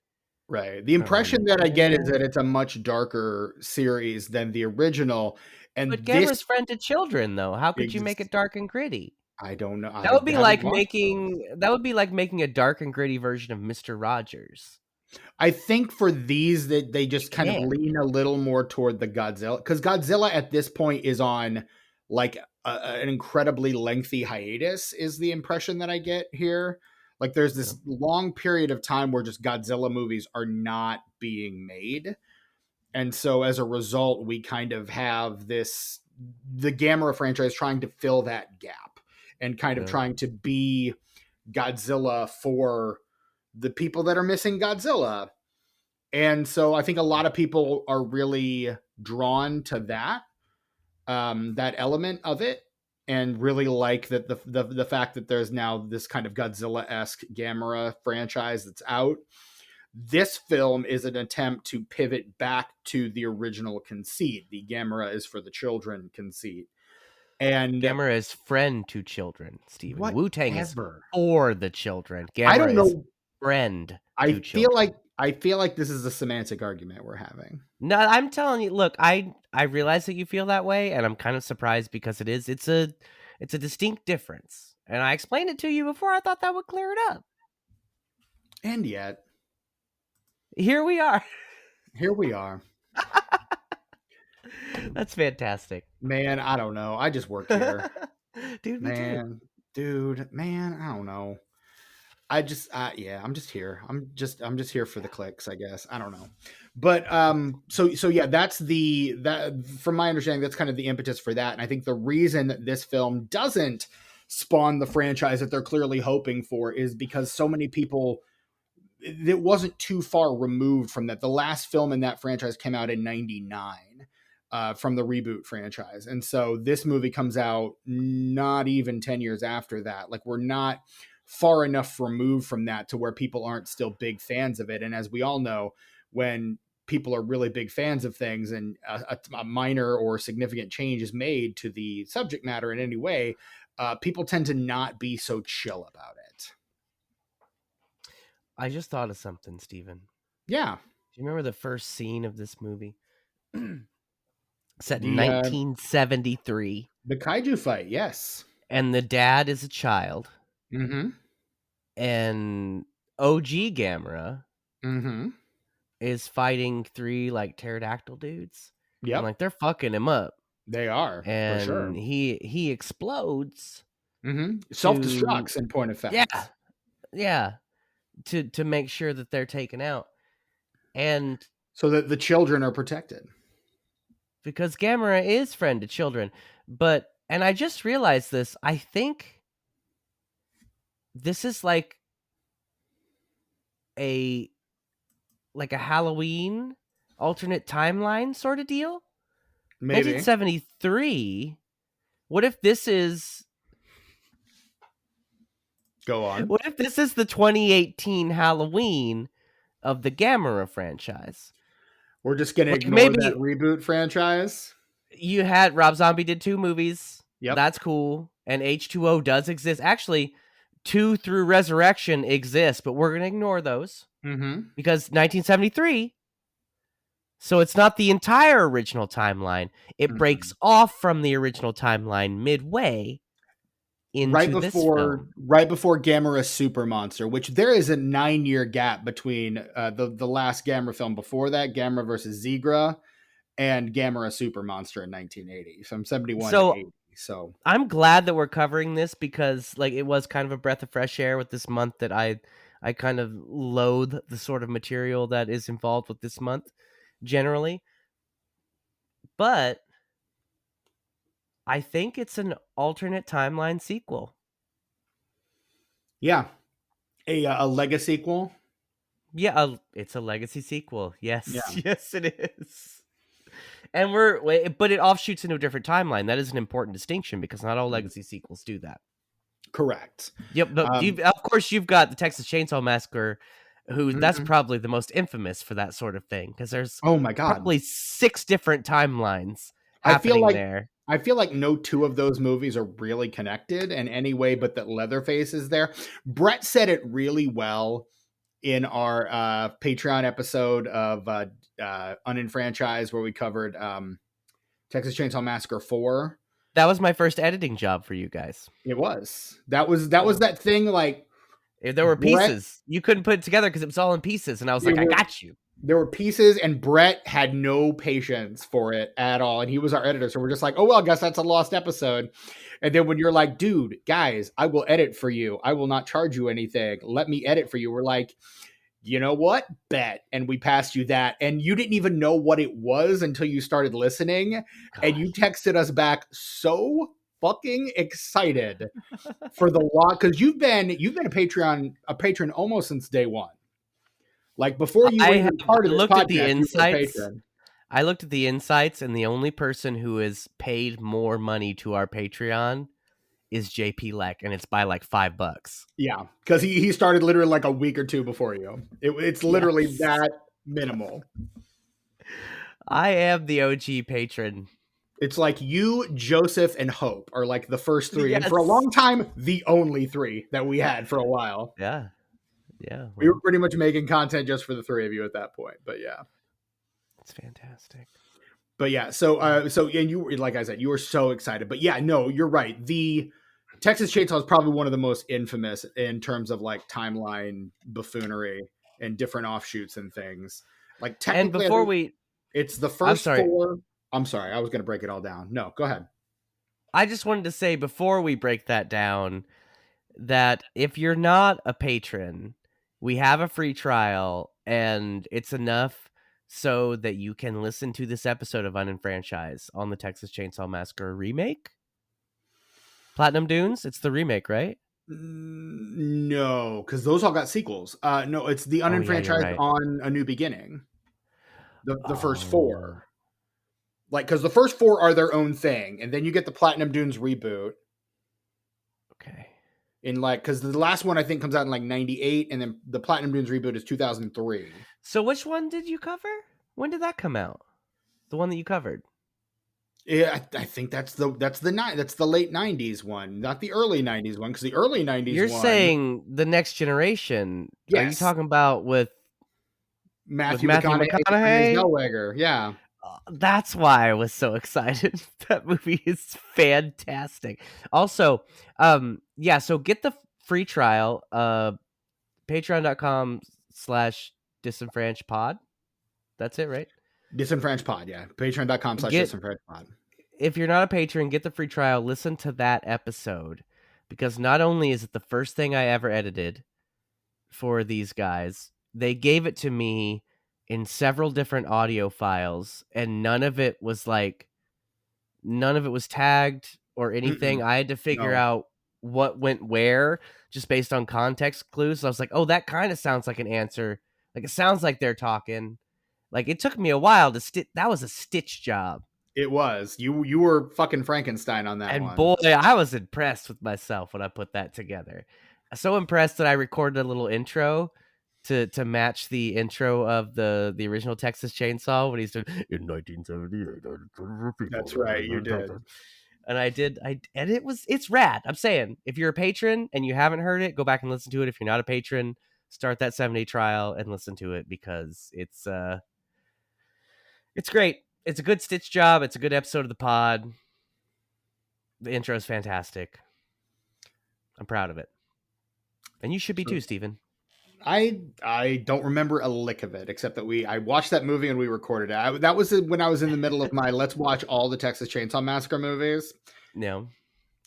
Right. The impression that I get is that it's a much darker series than the original. But Gamera's friend to children, though. How could you make it dark and gritty? I don't know. That would be like making a dark and gritty version of Mr. Rogers. I think for these that they just kind of lean a little more toward the Godzilla, because Godzilla at this point is on like an incredibly lengthy hiatus is the impression that I get here. Like there's this long period of time where just Godzilla movies are not being made. And so as a result, we kind of have the Gamera franchise trying to fill that gap and kind of trying to be Godzilla for the people that are missing Godzilla. And so I think a lot of people are really drawn to that element of it, and really like that the fact that there's now this kind of Godzilla-esque Gamera franchise that's out. This film is an attempt to pivot back to the original conceit. The Gamera is for the children conceit. And Gamera is friend to children, Steven. Wu-Tang is for the children. Gamera I don't know. Is friend. I feel like I feel like this is a semantic argument we're having. No, I'm telling you, look, I realize that you feel that way, and I'm kind of surprised because it's a distinct difference. And I explained it to you before. I thought that would clear it up. And yet, here we are. Here we are. That's fantastic. Man, I don't know. I just work here. Dude, man, dude, man, I don't know. I'm just here. I'm just here for the clicks, I guess. I don't know. But so yeah, that from my understanding, that's kind of the impetus for that. And I think the reason that this film doesn't spawn the franchise that they're clearly hoping for is because so many people, it wasn't too far removed from that. The last film in that franchise came out in 99 from the reboot franchise. And so this movie comes out not even 10 years after that. Like, we're not far enough removed from that to where people aren't still big fans of it. And as we all know, when people are really big fans of things and a minor or significant change is made to the subject matter in any way, people tend to not be so chill about it. I just thought of something, Steven. Yeah. Do you remember the first scene of this movie? Set in 1973. The kaiju fight, yes. And the dad is a child. Mm-hmm. And OG Gamera is fighting 3 like pterodactyl dudes. Yeah, like they're fucking him up. They are, and for sure. he explodes. Self-destructs in point of fact. Yeah. To make sure that they're taken out, and so that the children are protected. Because Gamera is friend to children, and I just realized this. I think this is like a Halloween alternate timeline sort of deal. Maybe 1973. What if this is? Go on. What if this is the 2018 Halloween of the Gamera franchise? We're just gonna ignore that reboot franchise. You had Rob Zombie did 2 movies. Yep, that's cool. And H2O does exist. Actually, 2 through Resurrection exist, but we're gonna ignore those because 1973. So it's not the entire original timeline. It breaks off from the original timeline midway. Right before Gamera Super Monster, which there is a 9-year gap between the last Gamera film before that, Gamera versus Zigra, and Gamera Super Monster in 1980, from 71 to 80. So I'm glad that we're covering this because it was kind of a breath of fresh air with this month that I kind of loathe the sort of material that is involved with this month generally. But I think it's an alternate timeline sequel. Yeah. A legacy sequel. Yeah, it's a legacy sequel. Yes. Yeah. Yes, it is. And but it offshoots into a different timeline. That is an important distinction because not all legacy sequels do that. Correct. Yep, but of course you've got the Texas Chainsaw Massacre, that's probably the most infamous for that sort of thing because there's probably 6 different timelines happening there. I feel like no 2 of those movies are really connected in any way, but that Leatherface is there. Brett said it really well in our Patreon episode of Unenfranchised, where we covered Texas Chainsaw Massacre 4. That was my first editing job for you guys. It was. That was that thing, like, there were pieces. You couldn't put it together because it was all in pieces, and I was like, I got you. There were pieces, and Brett had no patience for it at all. And he was our editor. So we're just like, oh, well, I guess that's a lost episode. And then when you're like, dude, guys, I will edit for you. I will not charge you anything. Let me edit for you. We're like, you know what? Bet. And we passed you that. And you didn't even know what it was until you started listening. Gosh. And you texted us back so fucking excited for the lot. Because you've been a patron almost since day one. Like, before you were part of this podcast, at the insights. I looked at the insights, and the only person who has paid more money to our Patreon is JP Leck, and it's by like $5. Yeah, because he started literally like a week or 2 before you. It's literally that minimal. I am the OG patron. It's like you, Joseph, and Hope are like the first 3, and for a long time, the only 3 that we had for a while. Yeah. Yeah, We were well, pretty much making content just for the three of you at that point. But yeah. it's fantastic. But yeah, so and you, like I said, you were so excited. But yeah, no, you're right. The Texas Chainsaw is probably one of the most infamous in terms of like timeline buffoonery and different offshoots and things. Like And technically, before we, it's the I'm first sorry, four. I'm sorry, I was going to break it all down. No, go ahead. I just wanted to say before we break that down that if you're not a patron, we have a free trial, and it's enough so that you can listen to this episode of Unenfranchised on the Texas Chainsaw Massacre remake. Platinum Dunes, it's the remake, right? No, because those all got sequels. No, it's the Oh, yeah, you're Unenfranchised right. on A New Beginning. The first Oh. four. Like, because the first four are their own thing, and then you get the Platinum Dunes reboot. Okay. In like, because the last one I think comes out in like 98, and then the Platinum Dunes reboot is 2003. So which one did you cover? When did that come out? The one that you covered? Yeah, I think that's the late 90s one, not the early 90s one, because the early 90s You're one. saying the Next Generation. Yes. Are you talking about with Matthew McConaughey? McConaughey, Zellweger, yeah. That's why I was so excited. That movie is fantastic. Also, yeah, so get the free trial, patreon.com/disenfranchised. That's it, right? Disenfranchised Pod, yeah. Patreon.com/disenfranchised Pod. If you're not a patron, get the free trial, listen to that episode, because not only is it the first thing I ever edited for these guys, they gave it to me in several different audio files, and none of it was tagged or anything. I had to figure out what went where just based on context clues. So I was like, oh, that kind of sounds like an answer. Like, it sounds like they're talking. Like, it took me a while to that was a stitch job. It was. You were fucking Frankenstein on that and one. And boy, I was impressed with myself when I put that together. So impressed that I recorded a little intro to match the intro of the original Texas Chainsaw when he's doing in 1978. That's right, you did. And and it's rad. I'm saying, if you're a patron and you haven't heard it, go back and listen to it. If you're not a patron, start that 7-day trial and listen to it, because it's great. It's a good stitch job. It's a good episode of the pod. The intro is fantastic. I'm proud of it. And you should be too, Steven. I don't remember a lick of it, except that I watched that movie and we recorded it. That was when I was in the middle of my let's watch all the Texas Chainsaw Massacre movies. Yeah.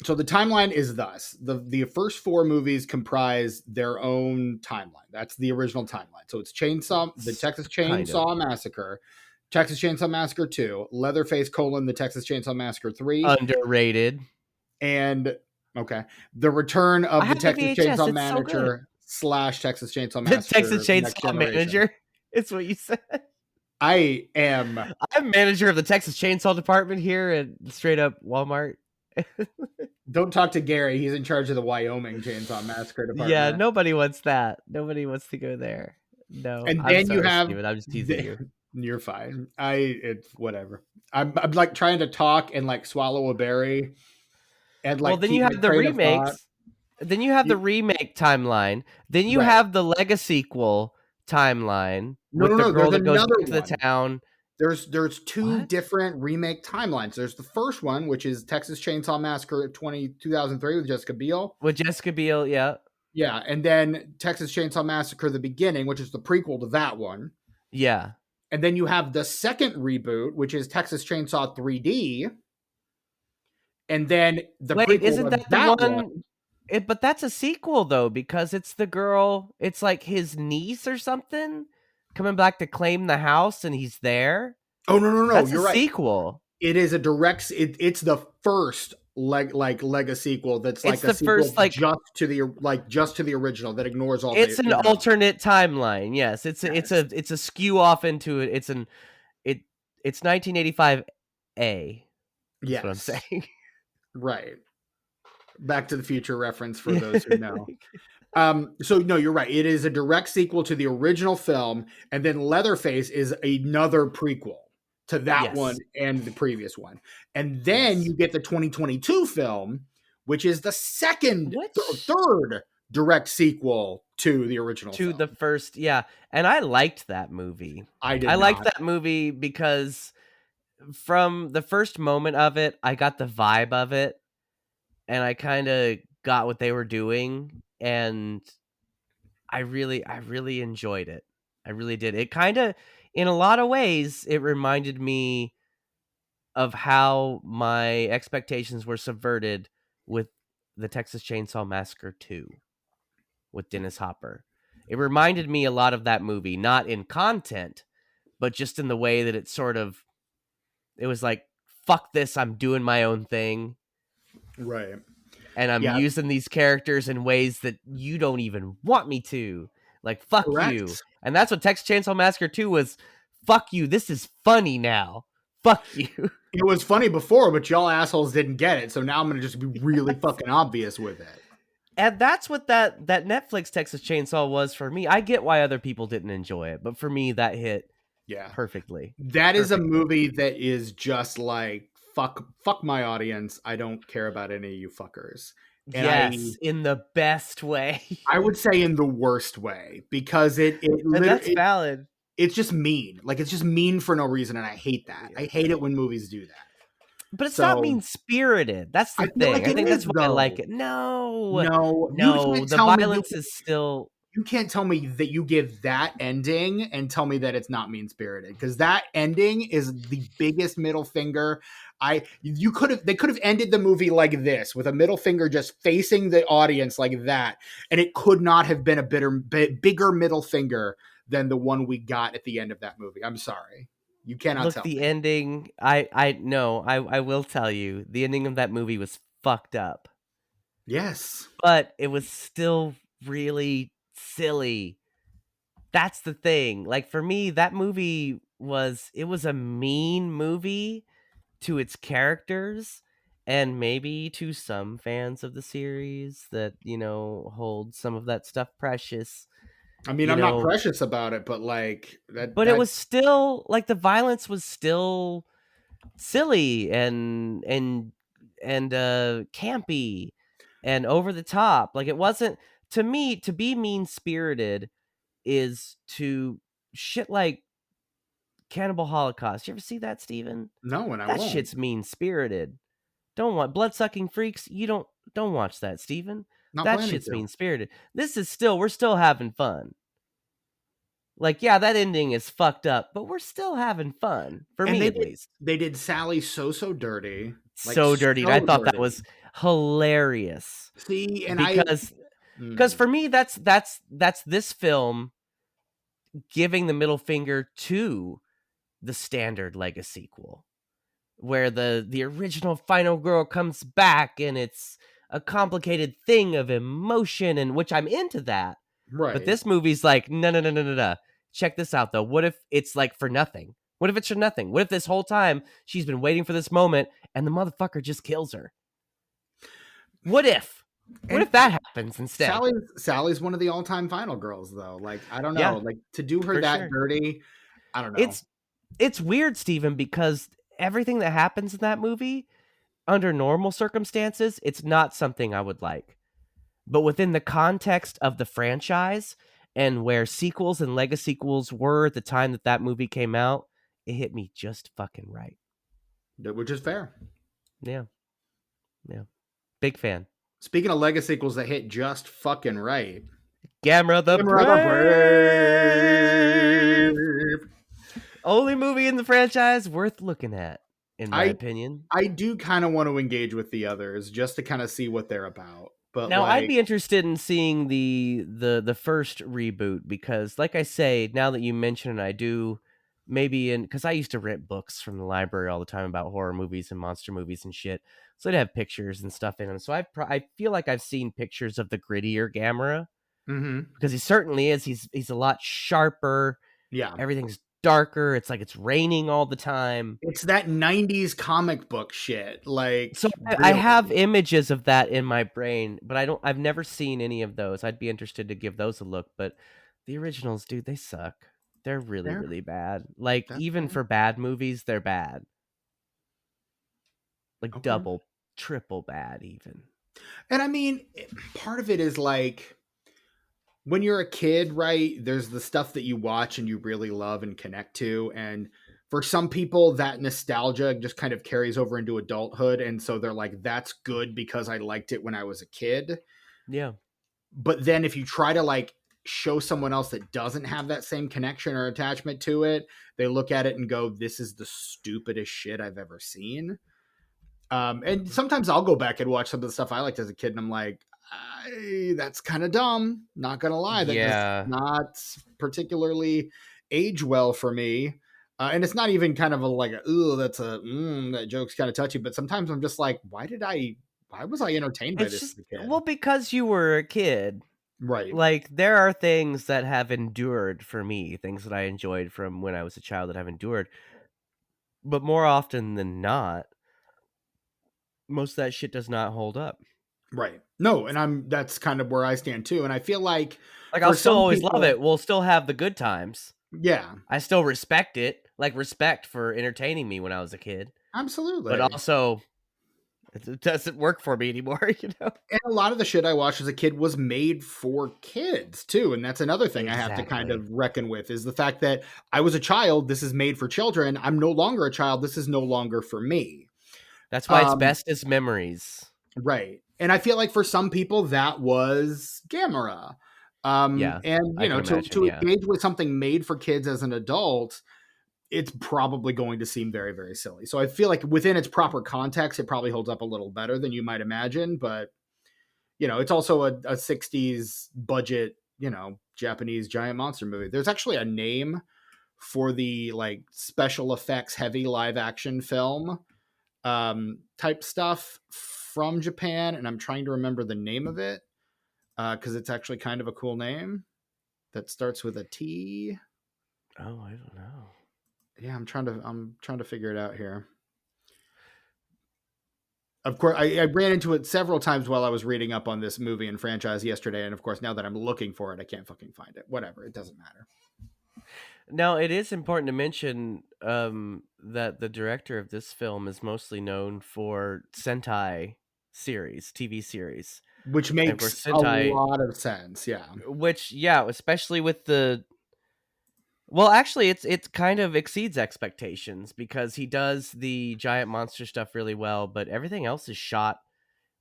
So the timeline is thus. The first four movies comprise their own timeline. That's the original timeline. So it's the Texas Chainsaw Massacre, Texas Chainsaw Massacre 2, Leatherface: the Texas Chainsaw Massacre 3. Underrated. And the return of the Texas Chainsaw Manager / Texas Chainsaw Massacre. The Texas Chainsaw Manager. It's what you said. I'm manager of the Texas Chainsaw department here at straight up Walmart. Don't talk to Gary. He's in charge of the Wyoming Chainsaw Massacre department. Yeah, nobody wants that. Nobody wants to go there. No. And then you have Steven, I'm just teasing you. You're fine. It's whatever. I'm like trying to talk and like swallow a berry. And like, well, then you have the remakes. Then you have the remake timeline. Then you have the Legacy sequel timeline with the girl that goes to the town. There's two different remake timelines. There's the first one, which is Texas Chainsaw Massacre 2003 with Jessica Biel. Yeah. Yeah, and then Texas Chainsaw Massacre: The Beginning, which is the prequel to that one. Yeah. And then you have the second reboot, which is Texas Chainsaw 3D. And then the prequel isn't that the one? But that's a sequel, though, because it's the girl. It's like his niece or something coming back to claim the house, and he's there. Oh, no. That's You're a right. Sequel. It is a direct. It's the first Lega sequel. That's like it's a the sequel first, like, just to the original that ignores all. It's an alternate timeline. Yes, it's a skew off into it. It's 1985 A. That's what I'm saying. Right. Back to the Future reference for those who know. So no, you're right. It is a direct sequel to the original film, and then Leatherface is another prequel to that one and the previous one. And then you get the 2022 film, which is the third direct sequel to the original to film. the first, yeah. And I liked that movie. I liked that movie because from the first moment of it, I got the vibe of it, and I kind of got what they were doing, and I really enjoyed it. I really did. It kind of, in a lot of ways, it reminded me of how my expectations were subverted with the Texas Chainsaw Massacre 2 with Dennis Hopper. It reminded me a lot of that movie, not in content, but just in the way that it was like, fuck this, I'm doing my own thing. Right. And I'm using these characters in ways that you don't even want me to. Like, fuck you. And that's what Texas Chainsaw Massacre 2 was. Fuck you. This is funny now. Fuck you. It was funny before, but y'all assholes didn't get it. So now I'm going to just be really fucking obvious with it. And that's what that Netflix Texas Chainsaw was for me. I get why other people didn't enjoy it, but for me, that hit perfectly. That is a movie that is just like, fuck my audience. I don't care about any of you fuckers. And in the best way. I would say in the worst way, because it that's valid. It's just mean. Like, it's just mean for no reason, and I hate that. I hate it when movies do that. But it's not mean-spirited. That's the thing. I think that's why I like it. No. The violence is still... You can't tell me that you give that ending and tell me that it's not mean-spirited, because that ending is the biggest middle finger. They could have ended the movie like this, with a middle finger just facing the audience like that, and it could not have been a bigger middle finger than the one we got at the end of that movie. I'm sorry. You cannot tell me. Ending, I will tell you, the ending of that movie was fucked up. Yes. But it was still really silly. That's the thing. Like, for me, that movie was a mean movie to its characters, and maybe to some fans of the series that, hold some of that stuff precious. I mean, I'm not precious about it, but like that. But it was still like, the violence was still silly and campy and over the top. Like, it wasn't, to me, to be mean spirited is to shit like Cannibal Holocaust. You ever see that, Steven? No, and I that won't. Shit's mean spirited. Don't want blood-sucking freaks. You don't watch that, Steven. That shit's mean spirited. We're still having fun. Like, yeah, that ending is fucked up, but we're still having fun. For me, at least. They did Sally so dirty. So dirty. And I thought that was hilarious. See, and because for me, that's this film giving the middle finger to the standard Lego sequel, where the original final girl comes back, and it's a complicated thing of emotion, and which I'm into that. Right. But this movie's like, no. Check this out, though. What if it's like for nothing? What if it's for nothing? What if this whole time she's been waiting for this moment and the motherfucker just kills her? What if? What if that happens instead? Sally's one of the all-time final girls, though. Like, I don't know. Yeah, like, to do her that dirty, I don't know. It's weird, Steven, because everything that happens in that movie, under normal circumstances, it's not something I would like. But within the context of the franchise and where sequels and Lego sequels were at the time that movie came out, it hit me just fucking right. Which is fair. Yeah. Big fan. Speaking of Lego sequels that hit just fucking right. Gamera the Brave. Only movie in the franchise worth looking at, in my opinion. I do kind of want to engage with the others just to kind of see what they're about. But now, I'd be interested in seeing the first reboot, because, like I say, now that you mention it, I do because I used to rent books from the library all the time about horror movies and monster movies and shit. So they'd have pictures and stuff in them. So I feel like I've seen pictures of the grittier Gamera, because he certainly is. He's a lot sharper. Yeah, everything's darker. It's like it's raining all the time. It's that 90s comic book shit. Like, so I have images of that in my brain, but I've never seen any of those. I'd be interested to give those a look, but the originals, dude, they suck. They're really bad. Like, even for bad movies, they're bad. Like, double, triple bad even. And I mean, part of it is like, when you're a kid, right, there's the stuff that you watch and you really love and connect to. And for some people, that nostalgia just kind of carries over into adulthood. And so they're like, that's good because I liked it when I was a kid. Yeah. But then if you try to like show someone else that doesn't have that same connection or attachment to it, they look at it and go, this is the stupidest shit I've ever seen. And sometimes I'll go back and watch some of the stuff I liked as a kid, and I'm like, that's kind of dumb. Not gonna lie, that does not particularly age well for me. And it's not even kind of that joke's kind of touchy. But sometimes I'm just like, why was I entertained by this as a kid? Well, because you were a kid, right? Like there are things that have endured for me, things that I enjoyed from when I was a child that have endured, but more often than not, most of that shit does not hold up. Right. No, and that's kind of where I stand too. And I feel like I'll still always love it. We'll still have the good times. Yeah. I still respect it, like respect for entertaining me when I was a kid. Absolutely. But also, it doesn't work for me anymore, you know? And a lot of the shit I watched as a kid was made for kids too. And that's another thing I have to kind of reckon with, is the fact that I was a child. This is made for children. I'm no longer a child. This is no longer for me. That's why it's best as memories. Right. And I feel like for some people that was Gamera. And you know, to engage with something made for kids as an adult, it's probably going to seem very, very silly. So I feel like within its proper context, it probably holds up a little better than you might imagine. But, you know, it's also a 60s budget, you know, Japanese giant monster movie. There's actually a name for the like special effects heavy live action film type stuff from Japan. And I'm trying to remember the name of it because it's actually kind of a cool name that starts with a T. Oh, I don't know. Yeah, I'm trying to figure it out here. Of course, I ran into it several times while I was reading up on this movie and franchise yesterday, and of course, now that I'm looking for it, I can't fucking find it. Whatever, it doesn't matter. Now, it is important to mention that the director of this film is mostly known for Sentai series, TV series. Which makes a lot of sense, yeah. Which, yeah, especially with the... Well, actually, it kind of exceeds expectations because he does the giant monster stuff really well, but everything else is shot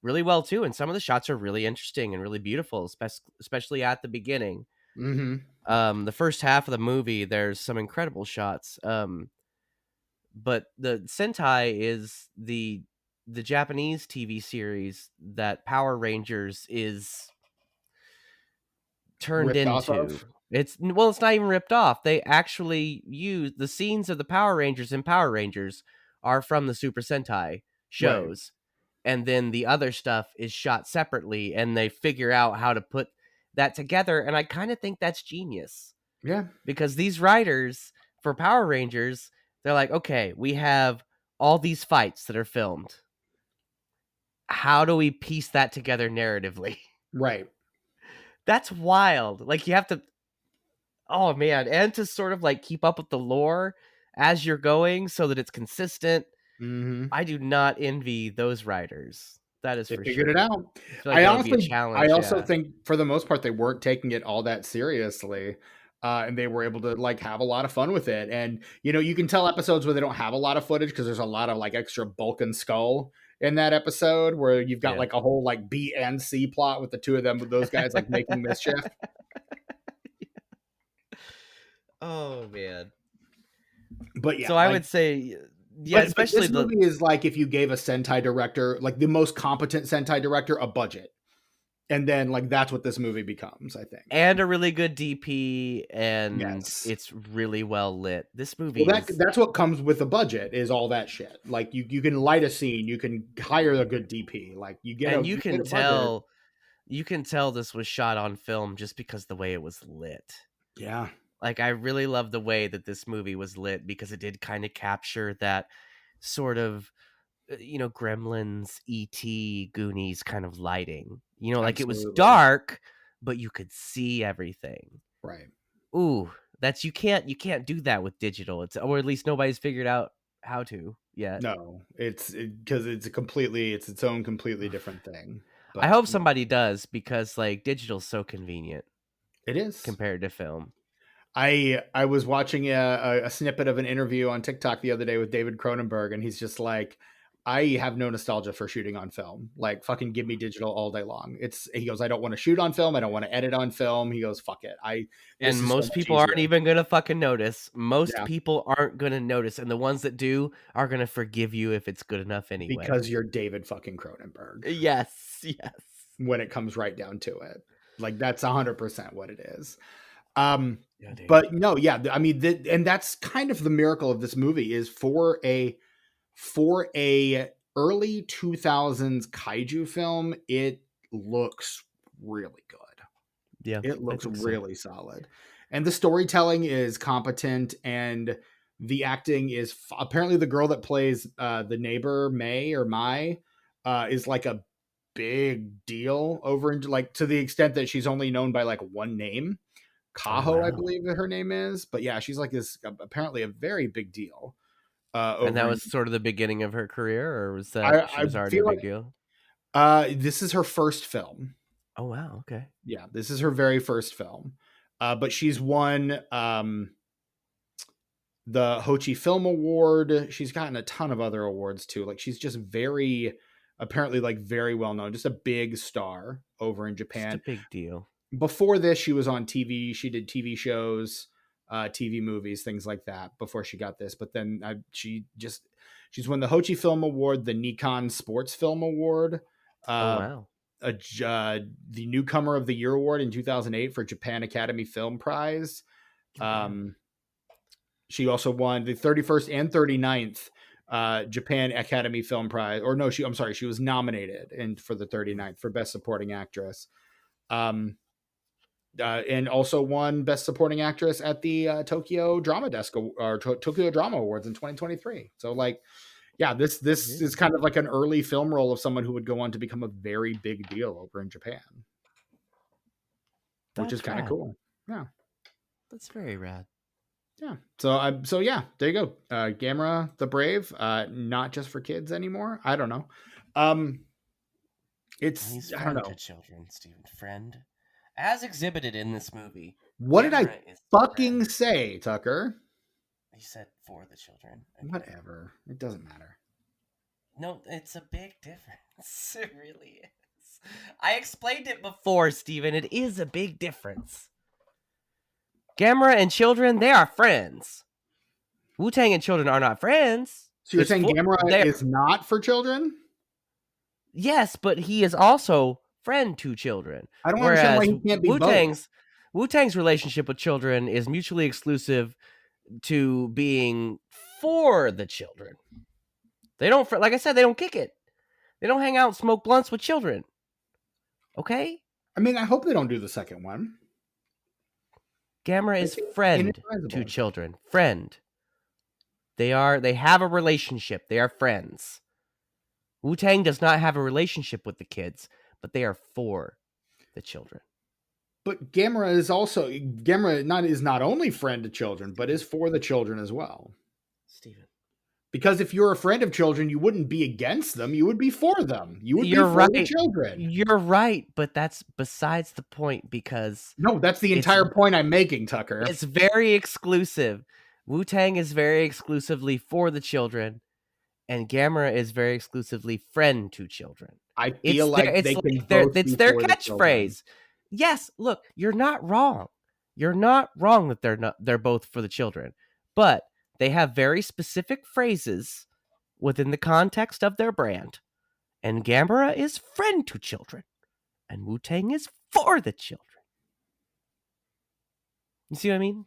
really well too, and some of the shots are really interesting and really beautiful, especially at the beginning. Mm-hmm. The first half of the movie, there's some incredible shots. But the Sentai is the Japanese TV series that Power Rangers is turned into. It's not even ripped off. They actually use the scenes of the Power Rangers in Power Rangers are from the Super Sentai shows. Right. And then the other stuff is shot separately, and they figure out how to put that together. And I kind of think that's genius. Yeah. Because these writers for Power Rangers, they're like, okay, we have all these fights that are filmed. How do we piece that together narratively? Right. That's wild. Like, you have to... Oh, man. And to sort of, like, keep up with the lore as you're going so that it's consistent. Mm-hmm. I do not envy those writers. That is for sure. They figured it out. I honestly, I also think, for the most part, they weren't taking it all that seriously. And they were able to, like, have a lot of fun with it. And, you know, you can tell episodes where they don't have a lot of footage because there's a lot of, like, extra bulk and skull in that episode where you've got like a whole like B and C plot with the two of them, with those guys like making mischief. Oh man. But yeah, so I would say, especially this movie is like if you gave a Sentai director, like the most competent Sentai director, a budget. And then, like, that's what this movie becomes, I think. And a really good DP, and it's really well lit. This movie that's what comes with a budget, is all that shit. Like, you can light a scene, you can hire a good DP. Like, you can tell this was shot on film just because the way it was lit. Yeah. Like, I really love the way that this movie was lit because it did kind of capture that sort of, you know, Gremlins, E.T., Goonies kind of lighting. You know, like Absolutely. It was dark, but you could see everything. Right. Ooh, that's you can't do that with digital. Or at least nobody's figured out how to yet. No, because it's its own completely different thing. But I hope somebody does, because like digital's so convenient. It is compared to film. I was watching a snippet of an interview on TikTok the other day with David Cronenberg, and he's just like, I have no nostalgia for shooting on film. Like, fucking give me digital all day long. He goes, I don't want to shoot on film. I don't want to edit on film. He goes, fuck it. And most people aren't even going to fucking notice. Most Yeah. people aren't going to notice. And the ones that do are going to forgive you if it's good enough anyway. Because you're David fucking Cronenberg. Yes. Yes. When it comes right down to it. Like, that's 100% what it is. But no, yeah, I mean, and that's kind of the miracle of this movie is for a early 2000s kaiju film, it looks really good. Yeah, it looks really solid, and the storytelling is competent, and the acting is apparently the girl that plays the neighbor Mai is like a big deal over in, like, to the extent that she's only known by like one name. Kaho, I believe that her name is, but yeah, she's like this apparently a very big deal. And that was sort of the beginning of her career, or was that she was already a big deal? This is her first film. Oh wow, okay. Yeah, this is her very first film. But she's won the Hochi Film Award. She's gotten a ton of other awards too. Like, she's just apparently like very well known, just a big star over in Japan. Just a big deal. Before this, she was on TV. She did TV shows, TV movies, things like that before she got this. But then she's won the Hochi Film Award, the Nikon Sports Film Award. Wow. The Newcomer of the Year Award in 2008 for Japan Academy Film Prize. She also won the 31st and 39th Japan Academy Film Prize. Or no, she was nominated for the 39th for Best Supporting Actress. And also won Best Supporting Actress at the Tokyo Drama Desk or Tokyo Drama Awards in 2023. So, like, yeah, this is kind of like an early film role of someone who would go on to become a very big deal over in Japan, which is kind of cool. Yeah, that's very rad. Yeah. So yeah, there you go. Gamera the Brave, not just for kids anymore. I don't know. He's I don't know. To children, Stephen, friend. As exhibited in this movie. What did I fucking say, Tucker? He said for the children. Okay. Whatever. It doesn't matter. No, it's a big difference. It really is. I explained it before, Stephen. It is a big difference. Gamera and children, they are friends. Wu-Tang and children are not friends. So you're saying Gamera is not for children? Yes, but he is also friend to children. I don't understand why he can't be both. Wu-Tang's relationship with children is mutually exclusive to being for the children. They don't, like I said, they don't kick it. They don't hang out and smoke blunts with children. Okay? I mean, I hope they don't do the second one. Gamera is friend to children. Friend. They have a relationship. They are friends. Wu-Tang does not have a relationship with the kids, but they are for the children. But Gamera is not only friend to children, but is for the children as well. Stephen. Because if you're a friend of children, you wouldn't be against them. You would be for them. You would be for the children. You're right, but that's besides the point because... No, that's the entire point I'm making, Tucker. It's very exclusive. Wu-Tang is very exclusively for the children, and Gamera is very exclusively friend to children. I feel like it's their catchphrase. Yes, look, you're not wrong. You're not wrong that they're both for the children, but they have very specific phrases within the context of their brand. And Gamera is friend to children, and Wu-Tang is for the children. You see what I mean?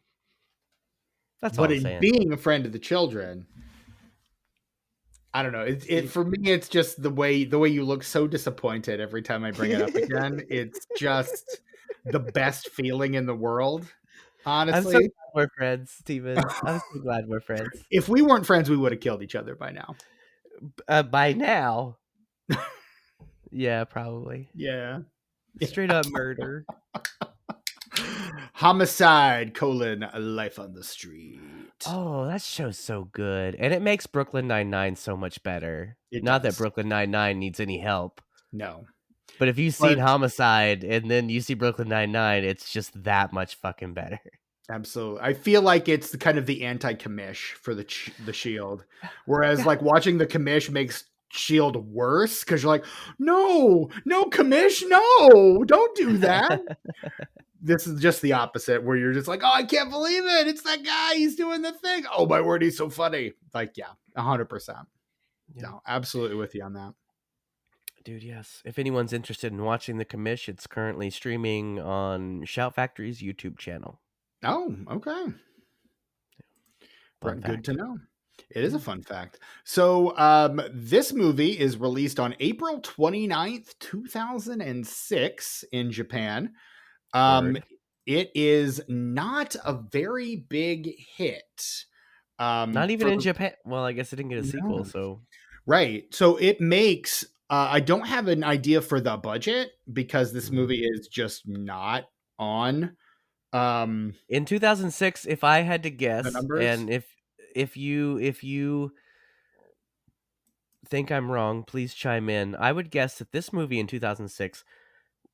That's all I'm saying. But in being a friend of the children, I don't know. It for me, it's just the way you look so disappointed every time I bring it up again. It's just the best feeling in the world. Honestly, I'm so glad we're friends, Steven. I'm so glad we're friends. If we weren't friends, we would have killed each other by now. By now, yeah, probably. Yeah, straight up murder. Homicide: Life on the Street. Oh, that show's so good, and it makes Brooklyn Nine-Nine so much better. It Not does. that Brooklyn Nine-Nine needs any help. No. But if you've seen Homicide and then you see Brooklyn Nine-Nine, it's just that much fucking better. Absolutely. I feel like it's kind of the anti-commish for the Shield. Whereas like watching the commish makes Shield worse because you're like, no, commish, no, don't do that. This is just the opposite where you're just like, oh, I can't believe it. It's that guy. He's doing the thing. Oh, my word. He's so funny. Like, yeah, 100%. Yeah. No, absolutely with you on that. Dude, yes. If anyone's interested in watching the commish, it's currently streaming on Shout Factory's YouTube channel. Oh, okay. Good to know. It is a fun fact. So this movie is released on April 29th, 2006 in Japan. It is not a very big hit. Not even in Japan. Well, I guess it didn't get a sequel, so. Right. So it makes, I don't have an idea for the budget because this movie is just not on. In 2006, if I had to guess, and if you think I'm wrong, please chime in. I would guess that this movie in 2006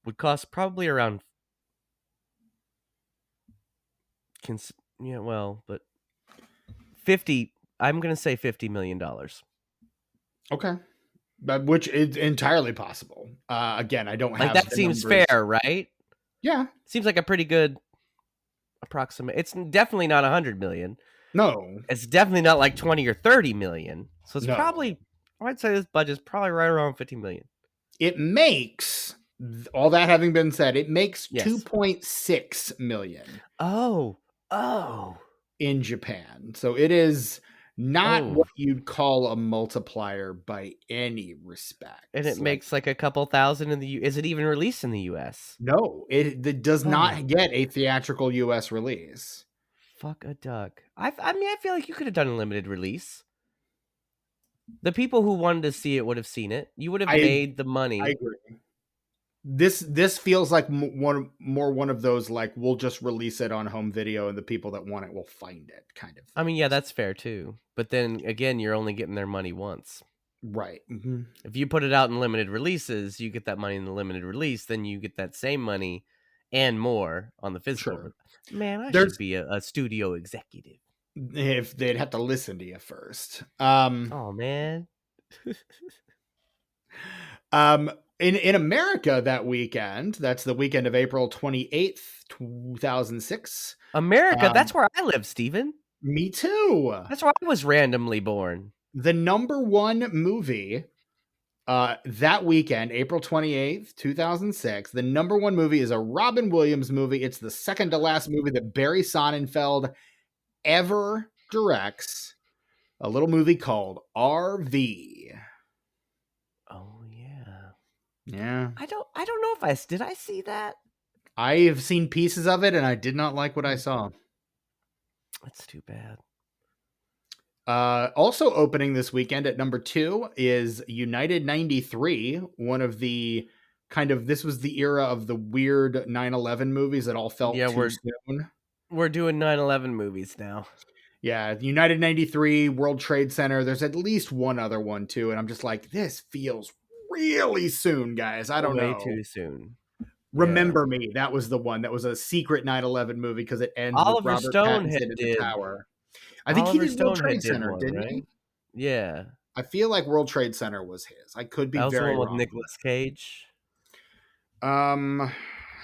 would cost probably around but 50. I'm gonna say $50 million. Okay, which is entirely possible. Again, I don't have that seems numbers. Fair, right? Yeah, seems like a pretty good approximate. It's definitely not 100 million. No, it's definitely not like 20 or 30 million. So it's probably, I'd say this budget's probably right around 50 million. It makes, all that having been said, it makes 2.6 million. Oh. In Japan. So it is not what you'd call a multiplier by any respect. And it makes like a couple thousand in the Is it even released in the US? No, it does not get a theatrical US release. Fuck a duck. I mean, I feel like you could have done a limited release. The people who wanted to see it would have seen it. You would have made the money. I agree. This feels like one of those, like, we'll just release it on home video and the people that want it will find it kind of thing. I mean, yeah, that's fair too. But then again, you're only getting their money once. Right. Mm-hmm. If you put it out in limited releases, you get that money in the limited release, then you get that same money and more on the physical. Sure. Man, I should be a studio executive. If they'd have to listen to you first. Oh man. In America that weekend, that's the weekend of April 28th, 2006. America, that's where I live, Steven. Me too. That's where I was randomly born. The number one movie that weekend, April 28th, 2006, the number one movie is a Robin Williams movie. It's the second to last movie that Barry Sonnenfeld ever directs. A little movie called RV. Oh yeah. Yeah. I don't know if did I see that? I have seen pieces of it and I did not like what I saw. That's too bad. Also opening this weekend at number 2 is United 93, one of the this was the era of the weird 9/11 movies that all felt too soon. We're doing 9/11 movies now. Yeah, United 93, World Trade Center. There's at least one other one too, and I'm just like, this feels really soon, guys. I don't know. Way too soon. Remember Me, that was the one that was a secret 9/11 movie because it ends with Robert Pattinson in the tower. I think he did World Trade Center, didn't he? Yeah. I feel like World Trade Center was his. I could be very wrong. With Nicolas Cage. Hang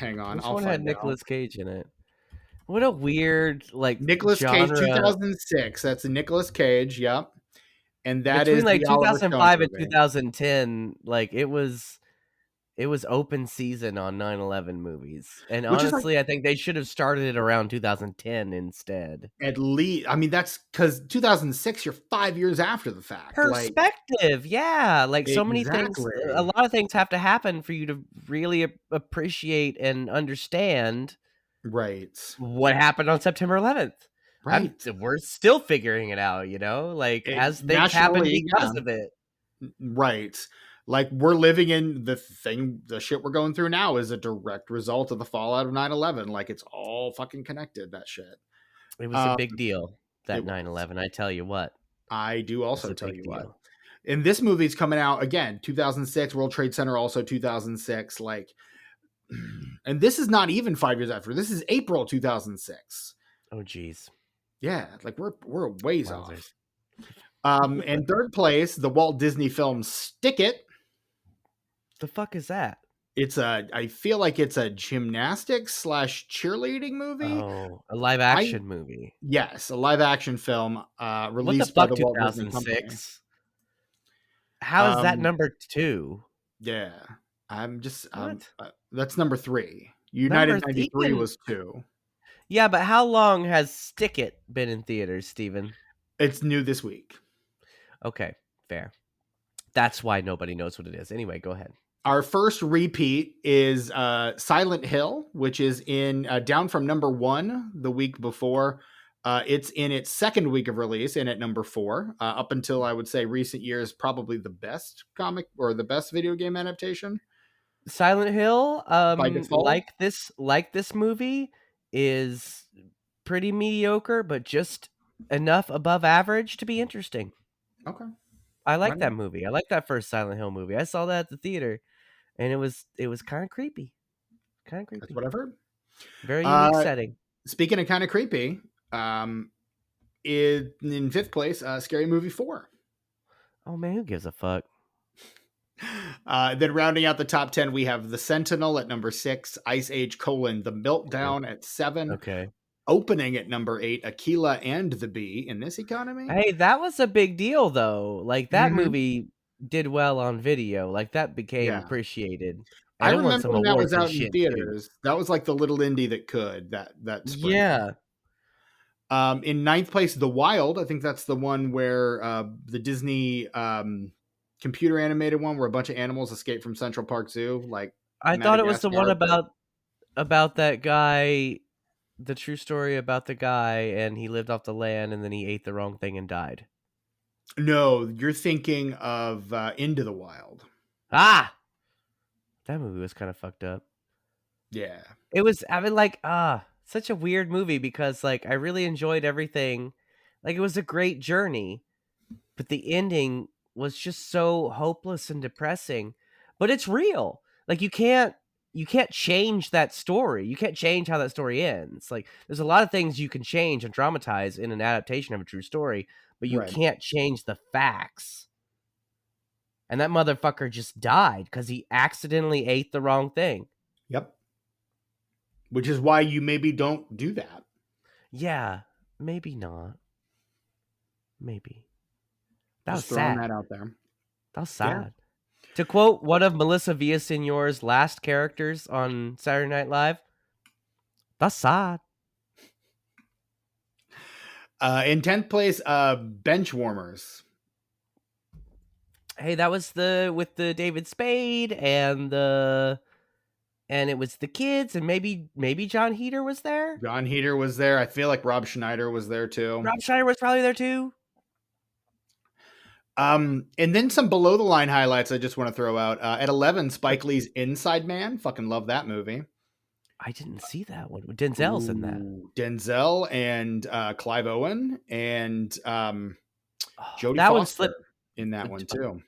on. Which one had Nicolas Cage in it? What a weird Nicolas Cage 2006. That's a Nicolas Cage. Yep. And that between is 2005 and 2010. It was open season on 9/11 movies. And honestly, I think they should have started it around 2010 instead. At least, I mean, that's because 2006, you're 5 years after the fact. Perspective, yeah. So many things, a lot of things have to happen for you to really appreciate and understand what happened on September 11th. Right. We're still figuring it out, as things happen because of it. Right. We're living in the shit we're going through now is a direct result of the fallout of 9/11. It's all fucking connected, that shit. It was a big deal, that 9/11. I tell you what. I do also tell you what. And this movie's coming out again, 2006. World Trade Center also 2006. Like, and this is not even 5 years after. This is April 2006. Oh, geez. Yeah, like we're a ways Wowzers. off. In third place, the Walt Disney film Stick It. The fuck is that? I feel like it's a gymnastics / cheerleading movie. Oh, a live action movie. Yes, a live action film released what by the fuck, the Walt Disney Company. 2006? How is that number 2? Yeah, I'm just What? that's number 3. United Number 93 even- was 2. Yeah, but how long has Stick It been in theaters, Steven? It's new this week. Okay, fair. That's why nobody knows what it is. Anyway, go ahead. Our first repeat is Silent Hill, which is in down from number 1 the week before. It's in its second week of release and at number 4. Up until I would say recent years, probably the best comic or the best video game adaptation. Silent Hill, By default? like this movie, is pretty mediocre, but just enough above average to be interesting. Okay. I like Right that on. movie. I like that first Silent Hill movie. I saw that at the theater, and it was kind of creepy. Kind of creepy. That's what I've heard. Very unique setting. Speaking of kind of creepy, in fifth place, Scary Movie 4. Oh man, who gives a fuck? Then rounding out the top 10, we have The Sentinel at number 6, Ice Age: The Meltdown at 7. Okay. Opening at number 8, Aquila and the Bee in this economy. Hey, that was a big deal though. Like that Mhm. movie did well on video. Like that became Yeah. appreciated. I And it won remember some when that awards was and out in shit, too. theaters. That was like the little indie that could that spring. Yeah. In ninth place, The Wild. I think that's the one where the Disney computer animated one where a bunch of animals escape from Central Park Zoo. Like I thought it was the one Madagascar. about that guy, the true story about the guy, and he lived off the land and then he ate the wrong thing and died. No, you're thinking of Into the Wild. Ah! That movie was kind of fucked up. Yeah. It was, I mean, like, such a weird movie because, like, I really enjoyed everything. Like, it was a great journey, but the ending was just so hopeless and depressing. But it's real. Like, you can't change that story. You can't change how that story ends. Like, there's a lot of things you can change and dramatize in an adaptation of a true story, but you Right. can't change the facts. And that motherfucker just died because he accidentally ate the wrong thing. Yep. Which is why you maybe don't do that. Yeah, maybe not. Maybe. That Just was throwing sad. that out there. That was sad. To quote one of Melissa Villaseñor's last characters on Saturday Night Live, that's sad. In 10th place, Benchwarmers. Hey, that was with the David Spade and it was the kids and maybe John Heder was there. John Heder was there. I feel like Rob Schneider was there too. Rob Schneider was probably there too. And then some below the line highlights I just want to throw out. At 11, Spike Lee's Inside Man. Fucking love that movie. I didn't see that one. Denzel's in that. Denzel and Clive Owen and Jodie that one Foster slipped in that one too.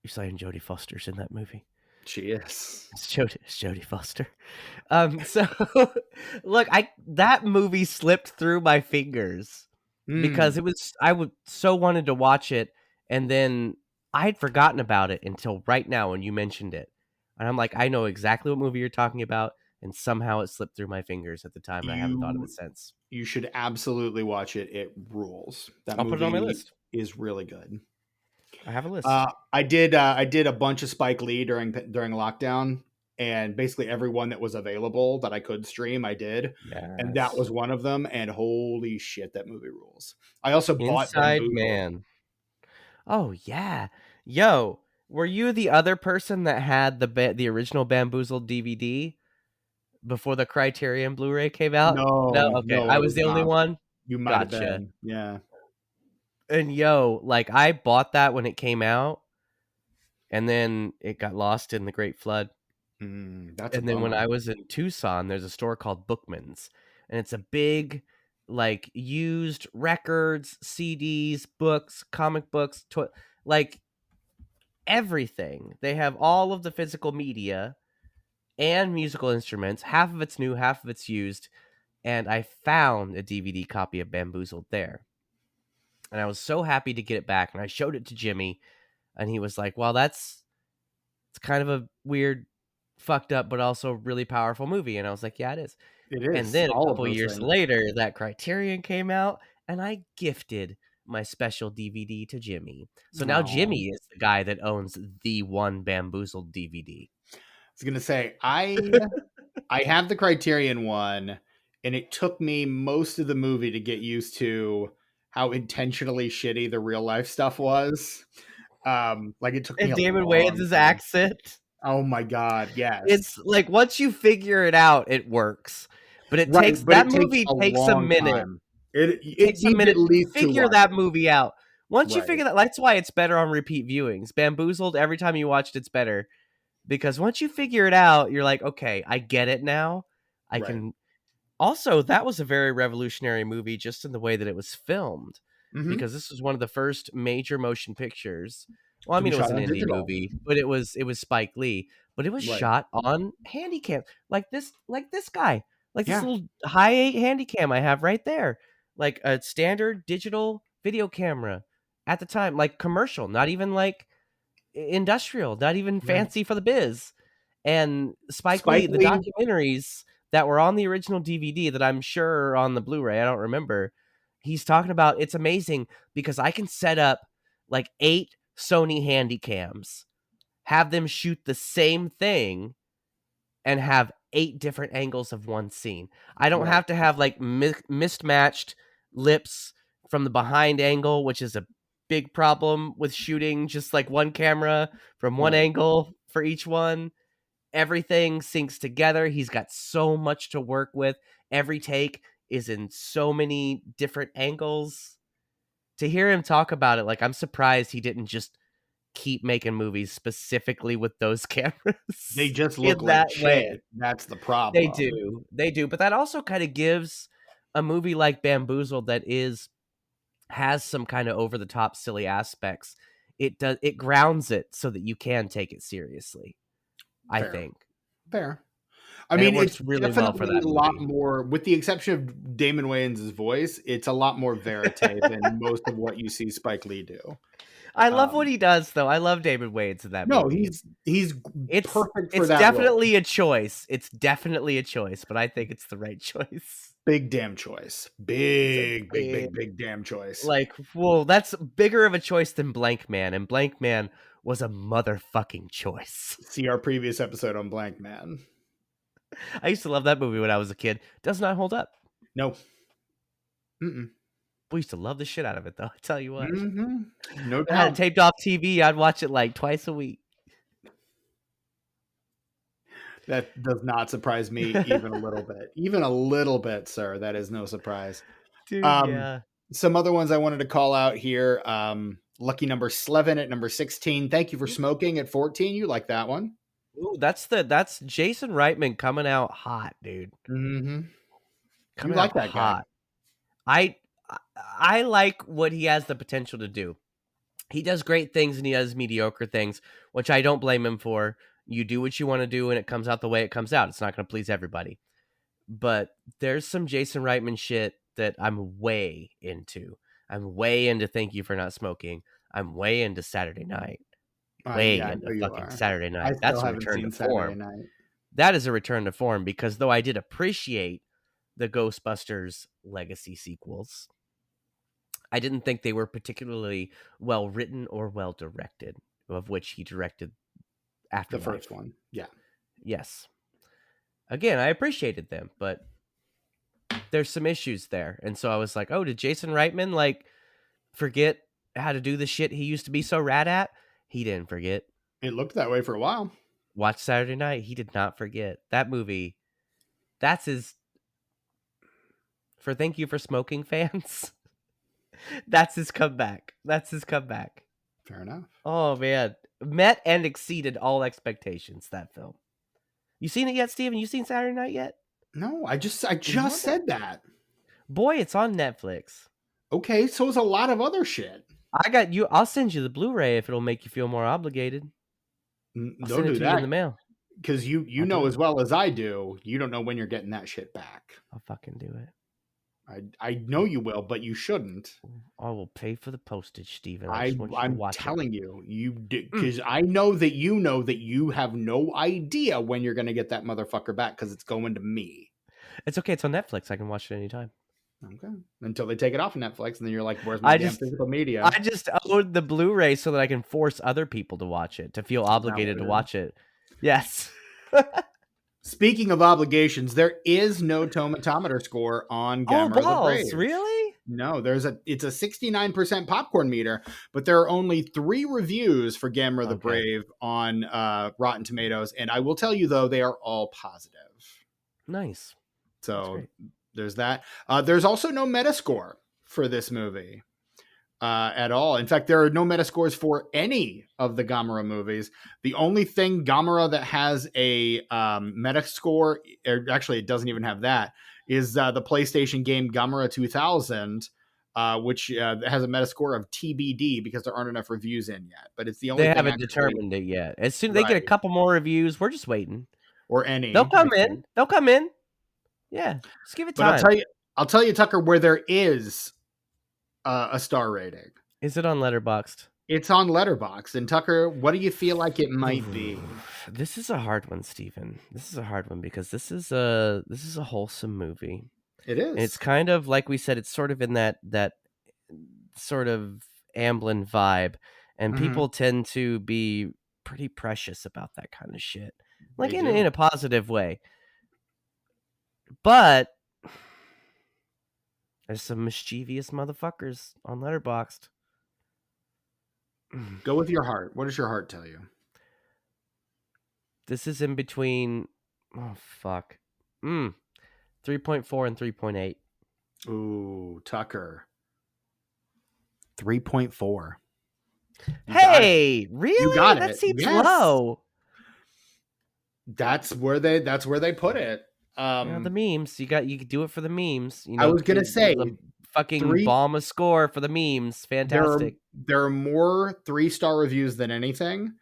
You're saying Jodie Foster's in that movie? She is. It's Jodie Foster. So look, that movie slipped through my fingers because I would so wanted to watch it, and then I had forgotten about it until right now when you mentioned it, and I'm like, I know exactly what movie you're talking about, and somehow it slipped through my fingers at the time, and I haven't thought of it since. You should absolutely watch it. It rules. That I'll movie put it on my list. Is really good. I have a list. I did a bunch of Spike Lee during lockdown, and basically every one that was available that I could stream, I did. And that was one of them. And holy shit, that movie rules. I also bought Inside Bamboozled. Man. Oh yeah, yo, were you the other person that had the original Bamboozled DVD before the Criterion Blu-ray came out? No, Okay, no, I it was the only not. one. You might have Gotcha. been. Yeah. And yo, like I bought that when it came out, and then it got lost in the Great Flood. That's and then when I was in Tucson, there's a store called Bookman's, and it's a big, like, used records, CDs, books, comic books, like everything. They have all of the physical media and musical instruments. Half of it's new, half of it's used. And I found a DVD copy of Bamboozled there. And I was so happy to get it back. And I showed it to Jimmy. And he was like, well, it's kind of a weird, fucked up, but also really powerful movie. And I was like, yeah, it is. It is. And then a all of couple those years things. later, that Criterion came out. And I gifted my special DVD to Jimmy. So now Aw. Jimmy is the guy that owns the one Bamboozled DVD. I was gonna say I have the Criterion one, and it took me most of the movie to get used to how intentionally shitty the real life stuff was. Like it took me And a Damon long Wayans' time. accent. Oh my god, yes. It's like once you figure it out, it works. But it right, takes but that it takes movie a takes a long minute. time. It Takes a needs minute at least to two figure that watches. movie out. Once you Right. figure that, that's why it's better on repeat viewings. Bamboozled, every time you watch it, it's better. Because once you figure it out, you're like, okay, I get it now. I Right. can. Also, that was a very revolutionary movie just in the way that it was filmed. Mhm. Because this was one of the first major motion pictures. Well, I To be mean, it was shot an on indie digital. movie, but it was Spike Lee. But it was Right. shot on Handycam, like this guy, like this Yeah. little high 8 Handycam I have right there, like a standard digital video camera at the time, like commercial, not even like industrial, not even Right. fancy for the biz. And Spike Lee, Spike the Lee. documentaries that were on the original DVD that I'm sure are on the Blu-ray, I don't remember. He's talking about it's amazing because I can set up like 8 Sony Handycams, have them shoot the same thing, and have 8 different angles of one scene. I don't Right. have to have like mismatched lips from the behind angle, which is a big problem with shooting just like one camera from one Right. angle for each one. Everything syncs together. He's got so much to work with. Every take is in so many different angles. To hear him talk about it, like I'm surprised he didn't just keep making movies specifically with those cameras. They just in look like that shit. way. That's the problem. They do. But that also kind of gives a movie like Bamboozled that has some kind of over the top silly aspects. It grounds it so that you can take it seriously. I Fair. think. Fair. I And it mean, works it's really well definitely for that a lot movie. more, with the exception of Damon Wayans' voice, it's a lot more verite than most of what you see Spike Lee do. I love what he does, though. I love David Wayans in that No, movie. he's It's perfect for it's that definitely role. a choice. It's definitely a choice, but I think it's the right choice. Big damn choice. Big damn choice. Like, whoa, that's bigger of a choice than Blank Man, and Blank Man was a motherfucking choice. See our previous episode on Blank Man. I used to love that movie when I was a kid. Does not hold up. No. Mm-mm. We used to love the shit out of it, though. I tell you what. Mm-hmm. No I had it doubt. taped off TV. I'd watch it like twice a week. That does not surprise me even a little bit. Even a little bit, sir. That is no surprise. Dude, yeah. Some other ones I wanted to call out here. Lucky number 11 at number 16. Thank you for smoking at 14. You like that one? Ooh, that's Jason Reitman coming out hot, dude. Mm-hmm. Coming like out that hot. guy. I like what he has the potential to do. He does great things and he does mediocre things, which I don't blame him for. You do what you want to do and it comes out the way it comes out. It's not going to please everybody. But there's some Jason Reitman shit that I'm way into. I'm way into Thank You for Not Smoking. I'm way into Saturday Night. Way Yeah, I into know you fucking are. Saturday Night. I That's still a haven't return to seen Saturday form. Night. That is a return to form because though I did appreciate the Ghostbusters legacy sequels, I didn't think they were particularly well written or well directed, of which he directed Afterlife. The first one. Yeah. Yes. Again, I appreciated them, but there's some issues there. And so I was like, oh, did Jason Reitman like forget how to do the shit he used to be so rad at? He didn't forget. It looked that way for a while. Watch Saturday Night. He did not forget. That movie, that's his... For Thank You for Smoking fans, that's his comeback. That's his comeback. Fair enough. Oh, man. Met and exceeded all expectations, that film. You seen it yet, Steven? You seen Saturday Night yet? No, I just said that. Boy, it's on Netflix. Okay, so is a lot of other shit. I got you. I'll send you the Blu-ray if it'll make you feel more obligated. I'll Don't send it do to you in the that, mail. because you I'll know do as it. well as I do, you don't know when you're getting that shit back. I'll fucking do it. I know you will, but you shouldn't. I will pay for the postage, Steven. I just want you to I'm watch telling you, because I know that you have no idea when you're going to get that motherfucker back, because it's going to me. It's okay. It's on Netflix. I can watch it anytime. Okay. Until they take it off of Netflix, and then you're like, "Where's my damn physical media?" I just own the Blu-ray so that I can force other people to watch it, to feel obligated to watch it. Yes. Speaking of obligations, there is no tomatometer score on Gamera the balls! Brave. Really? No, it's a 69% popcorn meter, but there are only 3 reviews for Gamera the Brave on Rotten Tomatoes, and I will tell you though, they are all positive. Nice. So there's that. There's also no Metascore for this movie at all. In fact, there are no Metascores for any of the Gamera movies. The only thing Gamera that has a Metascore, or actually it doesn't even have that, is the PlayStation game Gamera 2000, which has a Metascore of TBD because there aren't enough reviews in yet. But it's the only they thing haven't determined it yet. As soon as they get a couple more reviews, we're just waiting. Or any. They'll come in. They'll come in. Yeah, just give it time. But I'll tell you, Tucker, where there is a star rating. Is it on Letterboxd? It's on Letterboxd. And Tucker, what do you feel like it might be? This is a hard one, Stephen. This is a hard one because this is a wholesome movie. It is. And it's kind of like we said. It's sort of in that sort of Amblin vibe, and people tend to be pretty precious about that kind of shit, like in a positive way. But there's some mischievous motherfuckers on Letterboxd. Go with your heart. What does your heart tell you? This is in between. Oh, fuck. 3.4 and 3.8. Ooh, Tucker. 3.4. Hey, really? You got it. That seems low. That's where they put it. The memes. You could do it for the memes. I was gonna say the fucking bomb a score for the memes. Fantastic. There are more 3-star reviews than anything,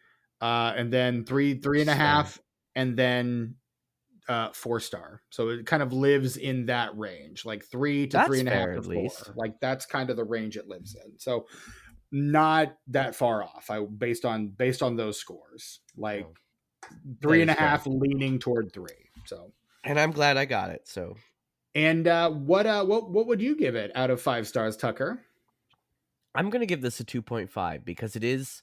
and then 3.5, and then 4-star. So it kind of lives in that range, like 3 to 3.5 to 4. Least. Like that's kind of the range it lives in. So not that far off. Based on those scores, like 3.5 leaning toward 3. So. And I'm glad I got it. So, and what would you give it out of 5 stars, Tucker? I'm gonna give this a 2.5 because it is,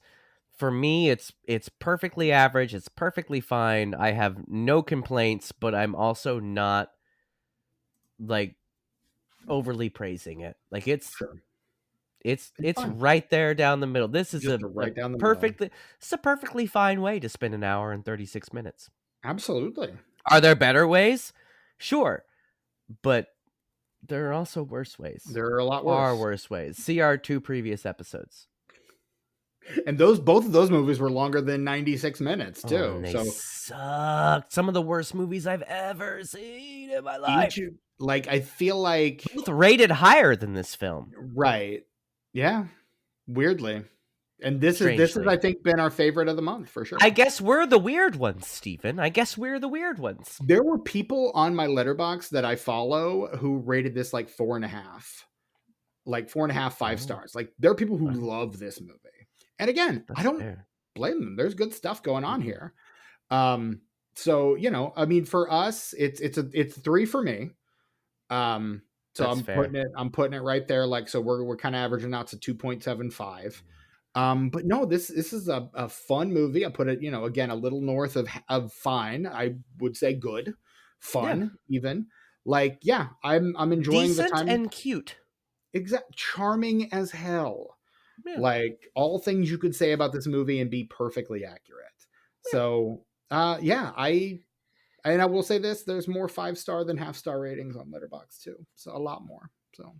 for me, it's perfectly average. It's perfectly fine. I have no complaints, but I'm also not like overly praising it. Like it's right there down the middle. This is Just it's a perfectly fine way to spend an hour and 36 minutes. Absolutely. Are there better ways? Sure. But there are also worse ways. There are a lot worse ways. See our 2 previous episodes. And both of those movies were longer than 96 minutes too. They sucked. Some of the worst movies I've ever seen in my life. I feel like both rated higher than this film. Right. Yeah. Weirdly. And this is I think been our favorite of the month for sure. I guess we're the weird ones, Stephen. I guess we're the weird ones. There were people on my Letterboxd that I follow who rated this like 4.5. Like 4.5, 5 stars. Like there are people who love this movie. And again, I don't blame them. There's good stuff going on here. So, I mean, for us, it's 3 for me. So I'm putting it right there. Like, so we're kind of averaging out to 2.75. But no, this is a fun movie. I put it, again, a little north of fine. I would say good, fun, even. Like, yeah, I'm enjoying decent the time. And cute. Charming as hell. Yeah. Like all things you could say about this movie and be perfectly accurate. Yeah. So, I will say this: there's more 5-star than half-star ratings on Letterboxd too. So a lot more. So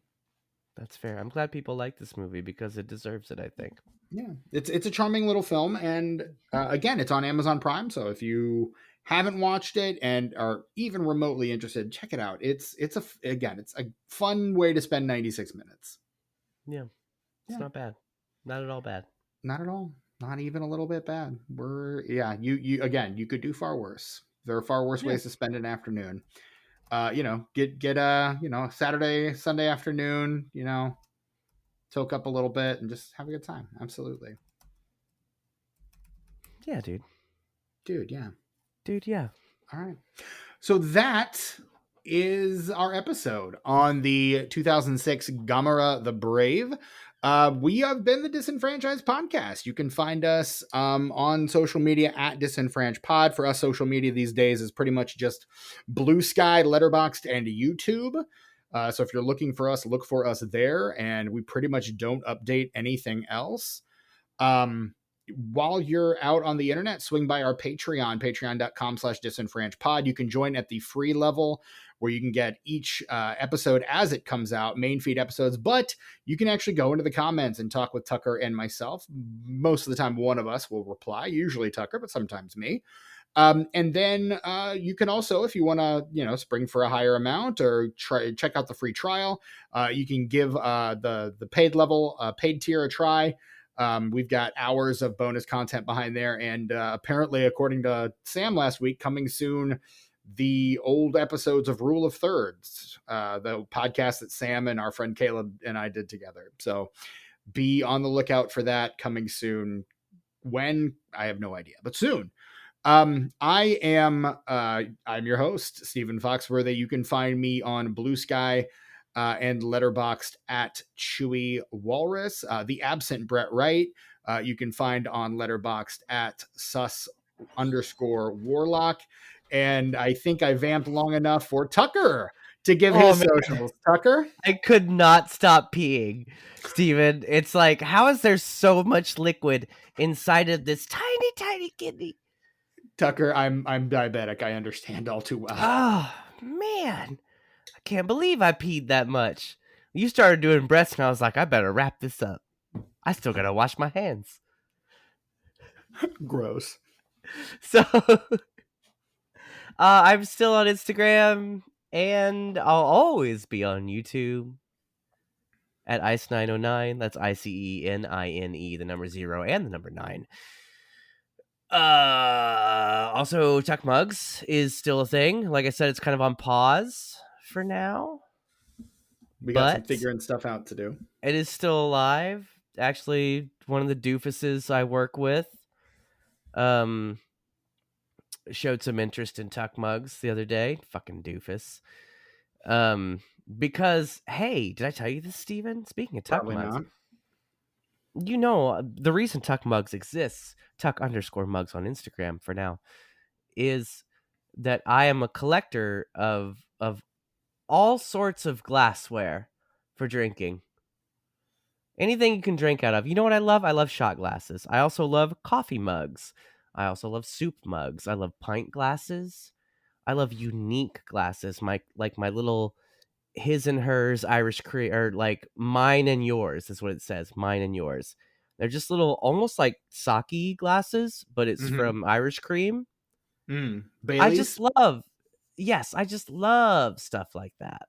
that's fair. I'm glad people like this movie because it deserves it, I think. Yeah, it's a charming little film, and again, it's on Amazon Prime. So if you haven't watched it and are even remotely interested, check it out. It's a fun way to spend 96 minutes. Yeah, it's not bad. Not at all bad. Not at all. Not even a little bit bad. You again, you could do far worse. There are far worse ways to spend an afternoon. Get Saturday, Sunday afternoon, soak up a little bit and just have a good time. Absolutely. Yeah, dude. Dude, yeah. All right. So that is our episode on the 2006 Gamera the Brave. We have been the Disenfranchised Podcast. You can find us on social media at Disenfranchised Pod. For us, social media these days is pretty much just Bluesky, Letterboxd, and YouTube. So if you're looking for us, look for us there. And we pretty much don't update anything else. While you're out on the internet, swing by our patreon.com/disenfranchised. You can join at the free level where you can get each episode as it comes out, main feed episodes, but you can actually go into the comments and talk with Tucker and myself. Most of the time, one of us will reply, usually Tucker, but sometimes me. And then you can also, if you want to, spring for a higher amount or check out the free trial, you can give the paid level, paid tier a try. We've got hours of bonus content behind there. And apparently, according to Sam last week, coming soon, the old episodes of Rule of Thirds, the podcast that Sam and our friend Caleb and I did together. So be on the lookout for that coming soon. When? I have no idea, but soon. I'm your host, Stephen Foxworthy. You can find me on Bluesky and Letterboxd at Chewy Walrus. The absent Brett Wright, you can find on Letterboxd at sus_warlock. And I think I vamped long enough for Tucker to give his socials. Tucker? I could not stop peeing, Steven. It's like, how is there so much liquid inside of this tiny, tiny kidney? Tucker, I'm diabetic. I understand all too well. Oh, man. I can't believe I peed that much. You started doing breaths, and I was like, I better wrap this up. I still got to wash my hands. Gross. So, I'm still on Instagram, and I'll always be on YouTube at Ice909. That's ICENINE, the number 0 and the number 9. Also, Tuck Mugs is still a thing. Like I said, it's kind of on pause for now. We got some figuring stuff out to do. It is still alive. Actually, one of the doofuses I work with showed some interest in Tuck Mugs the other day. Fucking doofus. Because, hey, did I tell you this, Steven? Speaking of Tuck Probably Mugs. Not. You know, the reason Tuck Mugs exists, Tuck_Mugs on Instagram for now, is that I am a collector of all sorts of glassware for drinking. Anything you can drink out of. You know what I love? I love shot glasses. I also love coffee mugs. I also love soup mugs. I love pint glasses. I love unique glasses. My little his and hers Irish cream, or like mine and yours is what it says. Mine and yours. They're just little, almost like sake glasses, but it's from Irish cream. Bailey's? I just love stuff like that.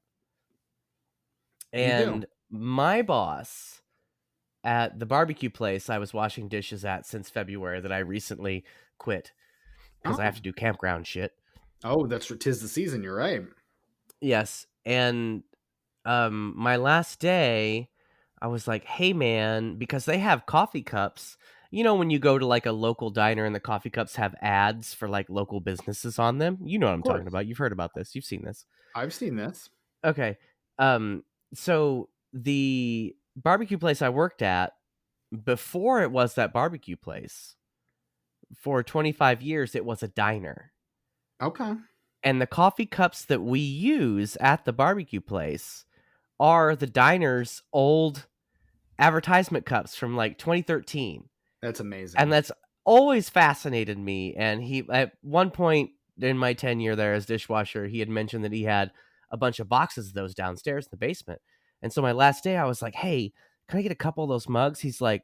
And my boss at the barbecue place I was washing dishes at since February that I recently quit because I have to do campground shit. Oh, that's 'tis the season. You're right. Yes. And my last day, I was like, hey, man, because they have coffee cups. You know, when you go to like a local diner and the coffee cups have ads for like local businesses on them. You know what I'm talking about. You've heard about this. You've seen this. I've seen this. Okay. So the barbecue place I worked at, before it was that barbecue place, for 25 years, it was a diner. Okay. And the coffee cups that we use at the barbecue place are the diner's old advertisement cups from like 2013. That's amazing. And that's always fascinated me. And he, at one point in my tenure there as dishwasher, he had mentioned that he had a bunch of boxes of those downstairs in the basement. And so my last day, I was like, hey, can I get a couple of those mugs? He's like,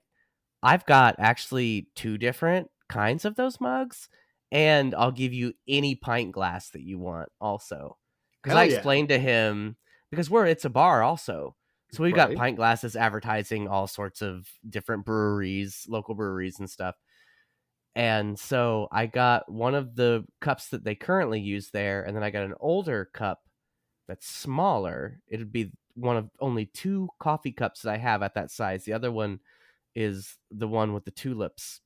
I've got actually 2 different kinds of those mugs, and I'll give you any pint glass that you want also. Because I explained to him, because it's a bar also. So we've got Right. pint glasses advertising all sorts of different breweries, local breweries and stuff. And so I got one of the cups that they currently use there, and then I got an older cup that's smaller. It'd be one of only 2 coffee cups that I have at that size. The other one is the one with the tulips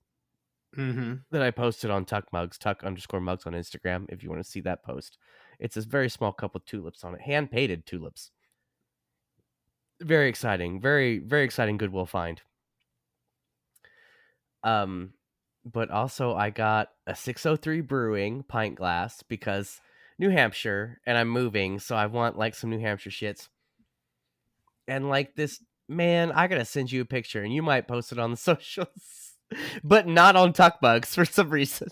that I posted on Tuck Mugs, Tuck_mugs on Instagram, if you want to see that post. It's a very small cup with tulips on it, hand-painted tulips. Very exciting. Very, very exciting Goodwill find. But also I got a 603 Brewing pint glass because New Hampshire, and I'm moving, so I want like some New Hampshire shits. And like this, man, I gotta send you a picture, and you might post it on the socials, but not on Tuck Bugs for some reason.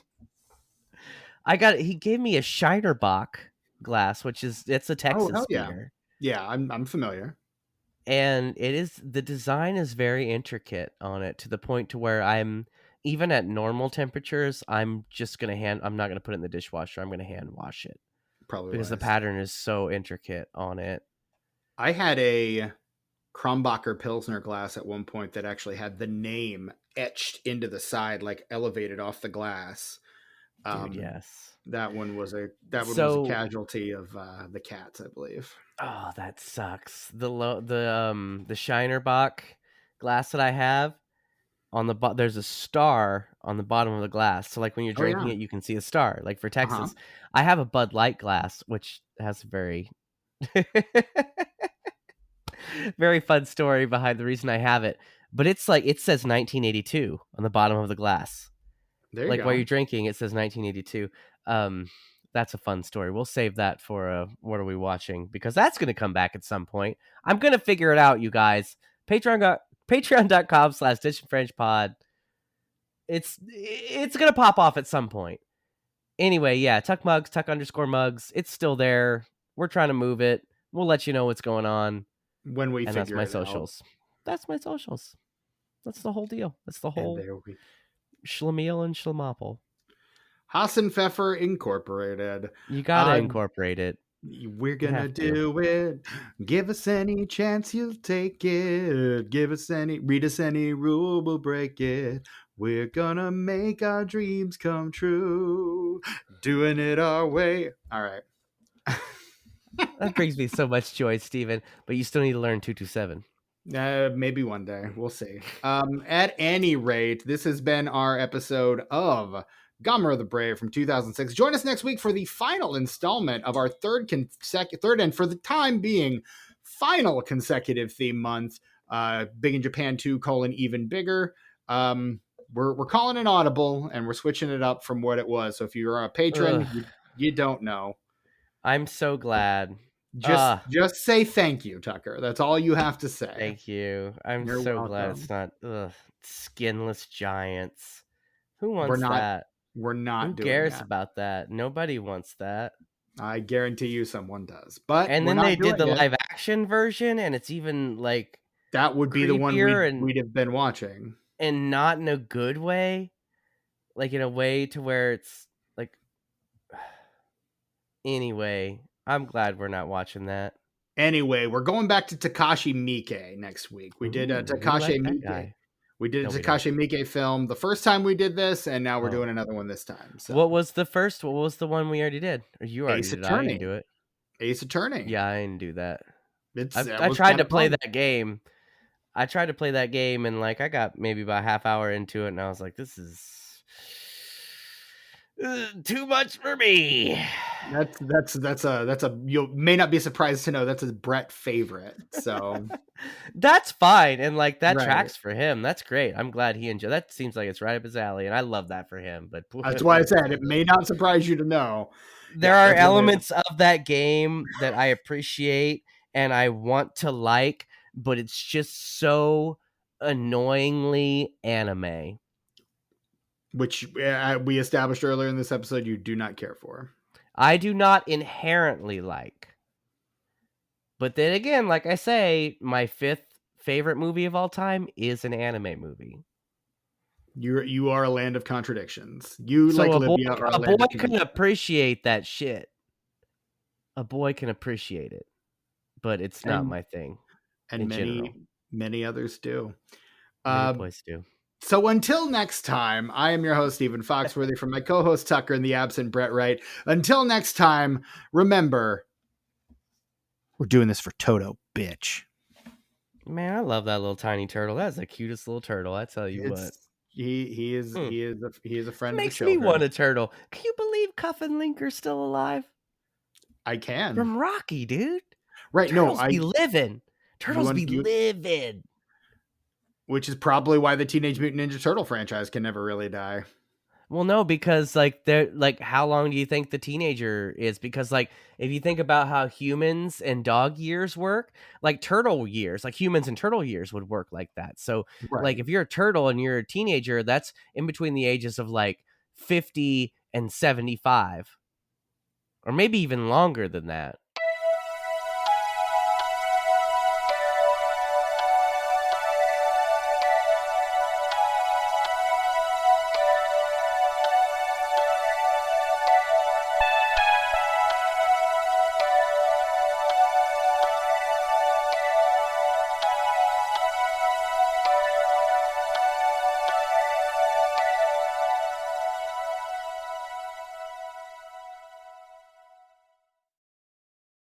He gave me a Shinerbach glass, it's a Texas beer. Yeah, I'm familiar. And the design is very intricate on it, to the point to where I'm, even at normal temperatures, I'm not gonna put it in the dishwasher. I'm gonna hand wash it. Probably because the wise. pattern is so intricate on it. I had a Krombacher Pilsner glass at one point that actually had the name etched into the side, like elevated off the glass. Dude, yes. That one was a casualty of the cats, I believe. Oh, that sucks. The Shinerbach glass that I have, on the there's a star on the bottom of the glass. So like when you're drinking it, you can see a star. Like for Texas, I have a Bud Light glass, which has a very very fun story behind the reason I have it. But it's like, it says 1982 on the bottom of the glass. There you like go. while you're drinking, it says 1982. That's a fun story. We'll save that for what are we watching, because that's going to come back at some point. I'm going to figure it out, you guys. Patreon.com/DishandFrenchPod. It's going to pop off at some point. Anyway, yeah, Tuck Mugs, Tuck_mugs. It's still there. We're trying to move it. We'll let you know what's going on when we figure it out. That's my socials. That's my socials. That's the whole deal. That's the whole Schlemiel and Schlemapple. Hassan Pfeffer Incorporated. You gotta incorporate it. We're gonna do it. Give us any chance, you'll take it. Read us any rule, we'll break it. We're gonna make our dreams come true. Doing it our way. All right. That brings me so much joy, Steven. But you still need to learn 227. Maybe one day. We'll see. At any rate, this has been our episode of Gamera the Brave from 2006. Join us next week for the final installment of our third and for the time being final consecutive theme month. Big in Japan 2: even bigger. We're calling an audible, and we're switching it up from what it was. So if you're a patron, you don't know. I'm so glad. Just say thank you, Tucker. That's all you have to say. Thank you. You're so welcome. Glad it's not skinless giants. Who wants that? We're not. Who cares about that? Nobody wants that. I guarantee you someone does. But and then they did the live action version, and it's even like that would be the one we'd have been watching, and not in a good way, like in a way to where it's like. Anyway, I'm glad we're not watching that. Anyway, we're going back to Takashi Miike next week. We did a Takashi Miike. We did a Takashi Miike film the first time we did this, and now we're doing another one this time. So. What was the first? What was the one we already did? Or you already did? I didn't do it. Ace Attorney. Yeah, I didn't do that. I tried to play that game. I tried to play that game, and like I got maybe about a half hour into it, and I was like, "This is too much for me." That's a you may not be surprised to know that's a Brett favorite. So that's fine, and like that tracks for him. That's great. I'm glad he enjoyed. That seems like it's right up his alley, and I love that for him. But that's why I said it may not surprise you to know there are elements of that game that I appreciate and I want to like, but it's just so annoyingly anime. Which we established earlier in this episode, you do not care for. I do not inherently like. But then again, like I say, my 5th favorite movie of all time is an anime movie. You are a land of contradictions. You so like Libya are a land boy can appreciate that shit. A boy can appreciate it, but it's not my thing. And in general. many others do. Many boys do. So until next time, I am your host, Stephen Foxworthy, from my co-host Tucker and the absent Brett Wright. Until next time, remember, we're doing this for Toto, bitch. Man, I love that little tiny turtle. That's the cutest little turtle. I tell you what. He is a friend of the Makes show. me want a turtle. Can you believe Cuff and Link are still alive? I can. From Rocky, dude. Right? Turtles No, be living. Turtles be living. Which is probably why the Teenage Mutant Ninja Turtle franchise can never really die. Well, no, because like they're like, how long do you think the teenager is? Because like, if you think about how humans and dog years work, like turtle years, like humans and turtle years would work like that. So like, if you're a turtle and you're a teenager, that's in between the ages of like 50 and 75, or maybe even longer than that.